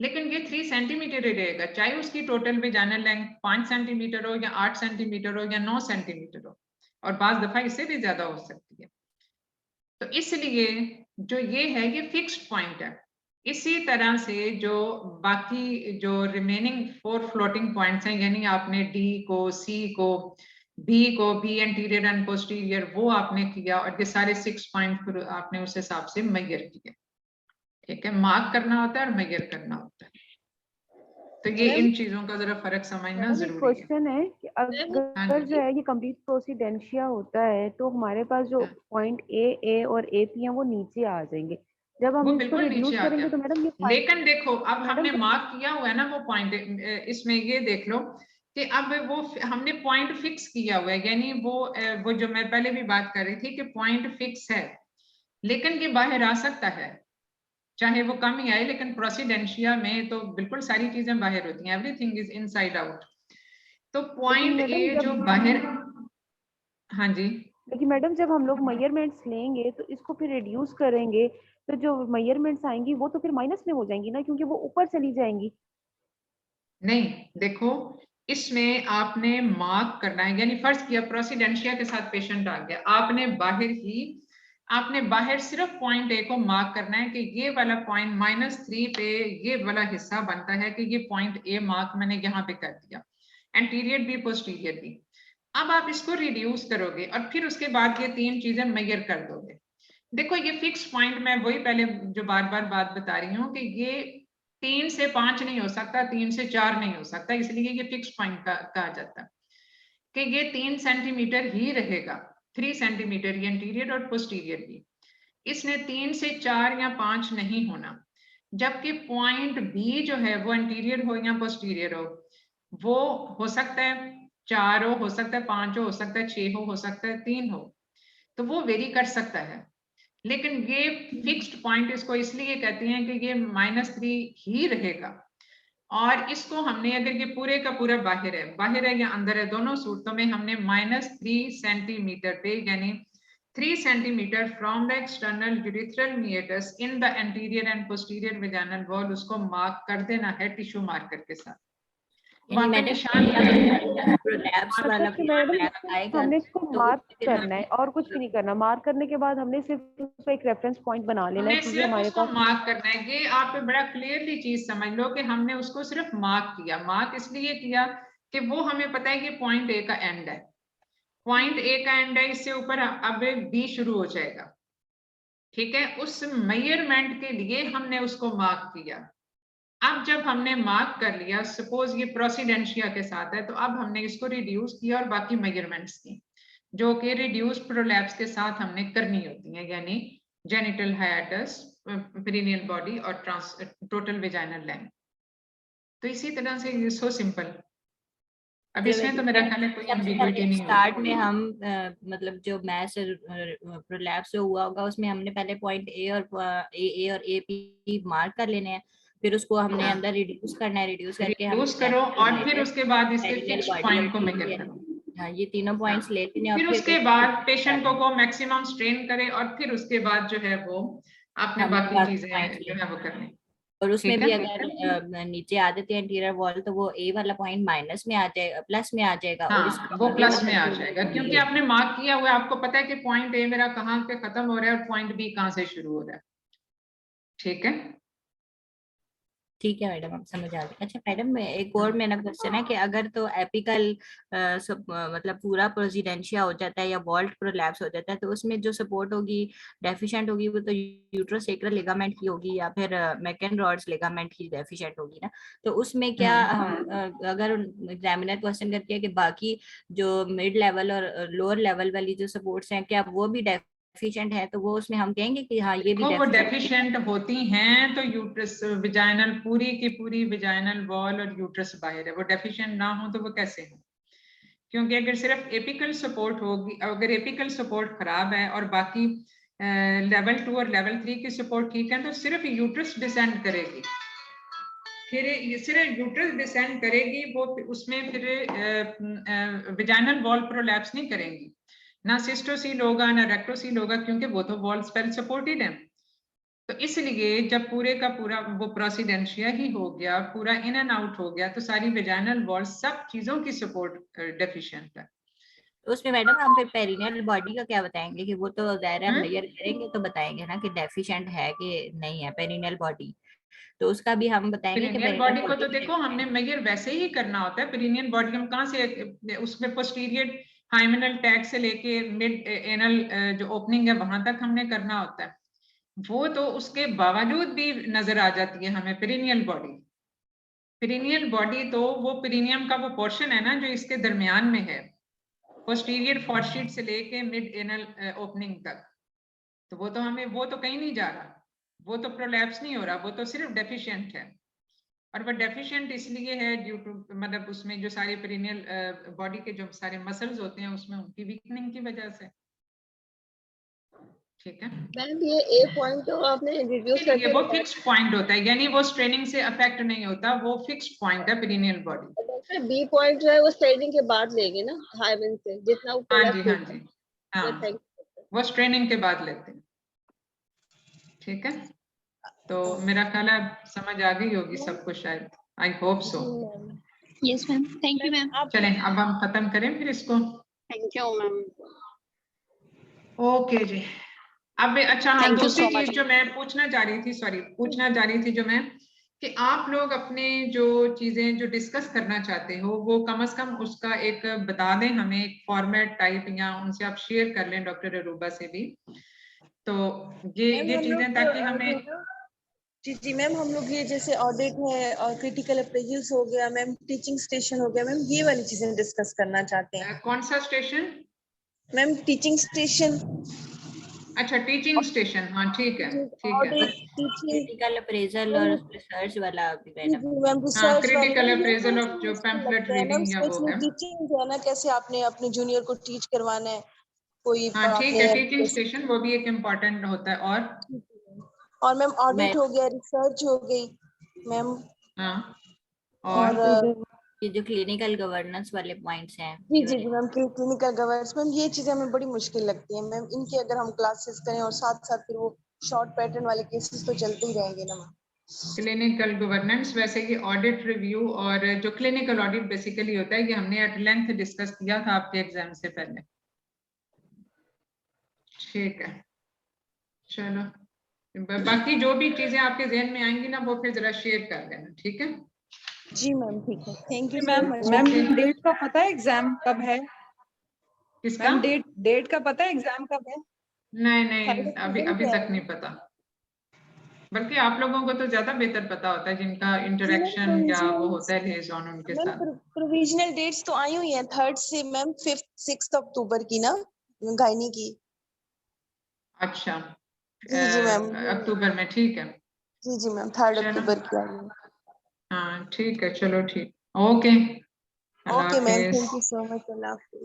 लेकिन ये 3 सेंटीमीटर ही रहेगा, चाहे उसकी टोटल विजाइनल लेंथ 5 सेंटीमीटर हो या 8 सेंटीमीटर हो या 9 सेंटीमीटर हो, और बाज दफा इससे भी ज्यादा हो सकती है। तो इसलिए जो ये है ये फिक्स्ड पॉइंट है। इसी तरह से जो बाकी जो रिमेनिंग 4 फ्लोटिंग पॉइंट्स हैं, यानी आपने डी को, सी को, बी एंटीरियर एंड पोस्टीरियर वो आपने किया, और ये सारे 6 पॉइंट आपने उस हिसाब से मेजर किए। ठीक है, मार्क करना होता है और मेजर करना होता है। तो ये इन चीजों का जरा फर्क समझना जरूरी है। क्वेश्चन है कि अगर जो है ये कंप्लीट प्रोसीडेंशिया होता है तो हमारे पास जो पॉइंट ए और ए पी है वो नीचे आ जाएंगे, जब हम इसको रिड्यूस करेंगे तो मैडम ये लेकिन देखो अब हमने मार्क किया हुआ है ना वो पॉइंट, इसमें ये देख लो कि अब वो हमने पॉइंट फिक्स किया हुआ है, यानी वो जो मैं पहले भी बात कर रही थी कि पॉइंट फिक्स है, लेकिन ये बाहर आ सकता है, चाहे वो कम ही आए, लेकिन प्रोसीडेंशिया में तो बिल्कुल सारी चीजें बाहर होती हैं, एवरीथिंग इज इनसाइड आउट। तो पॉइंट ए जो बाहर, हाँ जी, लेकिन मैडम जब हम लोग मेजरमेंट्स लेंगे तो इसको फिर रिड्यूस करेंगे, तो जो मेजरमेंट्स आएंगी वो तो फिर माइनस में हो जाएंगी ना, क्योंकि वो ऊपर चली जाएंगी। नहीं देखो, इसमें आपने मार्क करना है, यानी फर्ज किया प्रोसीडेंशिया के साथ पेशेंट आ गया, आपने बाहर सिर्फ पॉइंट ए को मार्क करना है कि ये वाला पॉइंट -3 पे ये वाला हिस्सा बनता है कि ये पॉइंट ए मार्क मैंने यहाँ पे कर दिया, एंटीरियर भी पोस्टीरियर भी। अब आप इसको रिड्यूस करोगे और फिर उसके बाद ये 3 चीजें मेजर कर दोगे। देखो ये फिक्स पॉइंट, मैं वही पहले जो बार बार बात बता रही हूँ कि ये 3 से 5 नहीं हो सकता, 3 से 4 नहीं हो सकता, इसलिए ये फिक्स पॉइंट कहा जाता है कि ये 3 सेंटीमीटर ही रहेगा, 3 सेंटीमीटर ये एंटीरियर और पोस्टीरियर भी, इसने 3 से 4 या 5 नहीं होना। जबकि पॉइंट बी जो है वो एंटीरियर हो या पोस्टीरियर हो, वो हो सकता है 4 हो सकता है 5 हो सकता है 6 हो सकता है 3 हो, तो वो वेरी कर सकता है। लेकिन ये फिक्स्ड पॉइंट इसको इसलिए कहते हैं कि ये -3 ही रहेगा। और इसको हमने, अगर ये पूरे का पूरा बाहर है या अंदर है, दोनों सूरतों में हमने -3 सेंटीमीटर पे, यानी 3 centimetre from the external urethral meatus in the anterior and posterior vaginal wall, उसको मार्क कर देना है टिश्यू मार्कर के साथ। हमने इसको मार्क करना है और कुछ भी नहीं करना। मार्क करने के बाद हमने सिर्फ उसको एक रेफरेंस पॉइंट बना लेना है, क्योंकि हमारे पास मार्क करना है। ये आप बड़ा क्लियरली चीज समझ लो कि हमने उसको सिर्फ मार्क किया। मार्क इसलिए किया कि वो हमें पता है कि पॉइंट ए का एंड है, पॉइंट ए का एंड है, इससे ऊपर अब बी शुरू हो जाएगा, ठीक है। उस मेजरमेंट के लिए हमने उसको मार्क किया। अब जब हमने मार्क कर लिया, सपोज ये प्रोसीडेंशिया के साथ है, तो अब हमने इसको रिड्यूस किया और बाकी मेजरमेंट्स की, जो कि रिड्यूस प्रोलैप्स के साथ हमने करनी होती हैं, यानी जेनिटल हाइएटस, पेरिनियल बॉडी और टोटल वेजाइनल लेंथ। तो इसी तरह से ये सो सिंपल। अब इसमें तो मेरा ख्याल है कोई एम्बिग्युइटी नहीं स्टार्ट में हम मतलब जो मैस प्रोलैप्स जो हुआ होगा उसमें हमने पहले पॉइंट ए और ए पी मार्क कर लेने हैं, फिर उसको हमने अंदर रिड्यूस करना है, रिड्यूस करके रिड्यूस करो और फिर उसके बाद इसके फिक्स पॉइंट को मेजर करो। हाँ, ये तीनों पॉइंट्स लेते हैं। फिर उसके बाद पेशेंट को मैक्सिमम स्ट्रेन करे और फिर उसके बाद जो है वो आपने बाकी चीजें जो है वो करनी। और उसमें भी अगर नीचे आ देते हैं एंटीरियर वॉल, तो वो ए वाला पॉइंट माइनस में आ जाएगा, प्लस में आ जाएगा। हाँ, और वो प्लस में आ जाएगा, क्योंकि आपने मार्क किया हुआ है, आपको पता है कि पॉइंट ए मेरा कहाँ पे खत्म हो रहा है और पॉइंट बी कहाँ से शुरू हो रहा है, ठीक है। ठीक है मैडम, आप समझ आ गए। अच्छा मैडम, एक और मेरा क्वेश्चन है कि अगर तो एपिकल मतलब पूरा प्रोसीडेंशिया हो जाता है या वॉल्ट प्रोलैप्स हो जाता है, तो उसमें जो सपोर्ट होगी डेफिशिएंट होगी, वो तो यूट्रोसेक्रल लिगामेंट की होगी या फिर मैकेनरॉड्स लिगामेंट की डेफिशिएंट होगी ना। तो उसमें क्या अगर एग्जामिनर क्वेश्चन करती है कि बाकी जो मिड लेवल और लोअर लेवल वाली जो सपोर्ट्स हैं, क्या वो भी डेफिशिएंट है, तो वो उसमें हम कहेंगे कि हाँ ये भी वो डेफिशिएंट होती हैं, तो यूट्रस विजाइनल पूरी की पूरी विजाइनल वॉल और यूट्रस बाहर है, वो डेफिशिएंट ना हो तो वो कैसे हो? क्योंकि अगर सिर्फ एपिकल सपोर्ट होगी, अगर एपिकल सपोर्ट खराब है और बाकी लेवल 2 और लेवल 3 की सपोर्ट ठीक है, तो सिर्फ यूट्रस डिसेंड करेगी, फिर ये सिर्फ यूट्रस डिसेंड करेगी, वो उसमें फिर विजाइनल वॉल प्रोलैप्स नहीं करेंगी, ना सिस्टोसील होगा ना रेक्टोसील होगा, क्योंकि वो तो वॉल्स वेल सपोर्टेड है। तो इसलिए जब पूरे का पूरा वो प्रोसीडेंशिया ही हो गया, पूरा इन एंड आउट हो गया, तो सारी वेजाइनल वॉल सब चीजों की सपोर्ट डेफिशिएंट है। तो उसमें मैडम हम फिर पेरिनियल बॉडी का क्या बताएंगे? कि वो तो दायरे हम मेजर करेंगे तो बताएंगे ना कि डेफिशिएंट है कि नहीं है पेरिनियल बॉडी, तो उसका भी हम बताएंगे कि पेरिनियल बॉडी को तो देखो हमने मेजर वैसे ही करना होता है। पेरिनियल बॉडी हम कहाँ से, उसमें पोस्टीरियर हाइमेनल टैग से लेके मिड एनल जो ओपनिंग है वहां तक हमने करना होता है, वो तो उसके बावजूद भी नजर आ जाती है हमें पेरिनियल बॉडी। पेरिनियल बॉडी तो वो पेरिनियम का वो पोर्शन है ना जो इसके दरमियान में है, पोस्टीरियर फॉरशीट से लेके मिड एनल ओपनिंग तक, तो वो तो हमें, वो तो कहीं नहीं जा रहा, वो तो प्रोलैप्स नहीं हो रहा, वो तो सिर्फ डेफिशिएंट है। और वो डेफिशिएंट इसलिए है ड्यू टू मतलब उसमें जो सारे पेरिनियल बॉडी के जो सारे मसल्स होते हैं उसमें उनकी वीकनिंग की वजह से। ठीक है मैम, ये ए पॉइंट तो आपने इंट्रोड्यूस ये करके वो फिक्स पॉइंट होता है, यानी वो स्ट्रेनिंग से अफेक्ट नहीं होता, वो फिक्स पॉइंट है perineal body. Doctor B point जो है वो स्ट्रेनिंग के बाद लेंगे ना, हाइवन से जितना वो हाँ जी, प्रोडक्ट हाँ जी, हाँ वो स्ट्रेनिंग के बाद लेते हैं। ठीक है, तो मेरा ख्याल है समझ आ गई होगी सबको शायद, I hope so. Yes ma'am, thank you ma'am. चलें अब हम खत्म करें फिर इसको। Thank you ma'am. ओके जी, अब अच्छा हाँ, Thank you दूसरी so much. चीज जो मैं पूछना चाह रही थी, पूछना चाह रही थी जो मैं, कि आप लोग अपने जो चीजें जो डिस्कस करना चाहते हो वो कम से कम उसका एक बता दें हमें, एक फॉर्मेट टाइप, या उनसे आप शेयर कर लें डॉक्टर अरूबा से भी, तो ये चीजें ताकि हमें। जी मैम, हम लोग ये जैसे ऑडिट है और क्रिटिकल अप्रेजल्स हो गया मैम, टीचिंग स्टेशन हो गया मैम, ये वाली चीजें डिस्कस करना चाहते हैं। कौन सा स्टेशन? Ma'am teaching station. अच्छा टीचिंग स्टेशन, हाँ ठीक है, ठीक है। ऑडिट, टीचिंग, क्रिटिकल अप्रेजल और रिसर्च वाला भी मैडम। मैम हाँ रिसर्च वाले क्रिटिकल मैम, ये अप्रेजल थोड़ा ऑफ सा जो मुश्किल पैम्फलेट लगता है मैम, रीडिंग या वो स्पेशली है। टीचिंग जो है ना, कैसे आपने अपने जूनियर को टीच करवाना है, कोई हाँ बात ठीक है, टीचिंग स्टेशन वो भी एक इम्पोर्टेंट होता है। और मैम ऑडिट हो गया, रिसर्च हो गई मैम, हाँ और ये जो क्लिनिकल गवर्नेंस वाले पॉइंट्स हैं। जी मैम, क्लिनिकल गवर्नेंस मैम, ये चीजें हमें बड़ी मुश्किल लगती है मैम, इनकी अगर हम क्लासेस करें और साथ साथ फिर वो शॉर्ट पैटर्न वाले केसेस तो चलते ही रहेंगे ना मैम। क्लिनिकल गवर्नेंस, वैसे ये ऑडिट रिव्यू और जो क्लिनिकल ऑडिट बेसिकली होता है, ये हमने एट लेंथ डिस्कस किया था आपके एग्जाम से पहले। ठीक है, चलो बाकी जो भी चीजें आपके जहन में आएंगी ना वो फिर जरा शेयर कर देना, ठीक है? जी मैम, ठीक है, thank you ma'am. Ma'am date का पता है एग्जाम कब है? किसका? मैम डेट का पता है एग्जाम कब है? नहीं अभी तक नहीं पता, बल्कि आप लोगों को तो ज्यादा बेहतर पता होता है जिनका इंटरेक्शन या वो होता है लिएजॉन उनके साथ। प्रोविजनल डेट्स तो आई हुई हैं 3rd से मैम 5th 6th अक्टूबर की ना, गायनी की। अच्छा जी मैम, अक्टूबर में, ठीक है। जी मैम 3rd अक्टूबर की आई है। हाँ ठीक है, चलो ठीक, okay, Allah okay ma'am, Hafiz. Thank you so much, Allah Hafiz.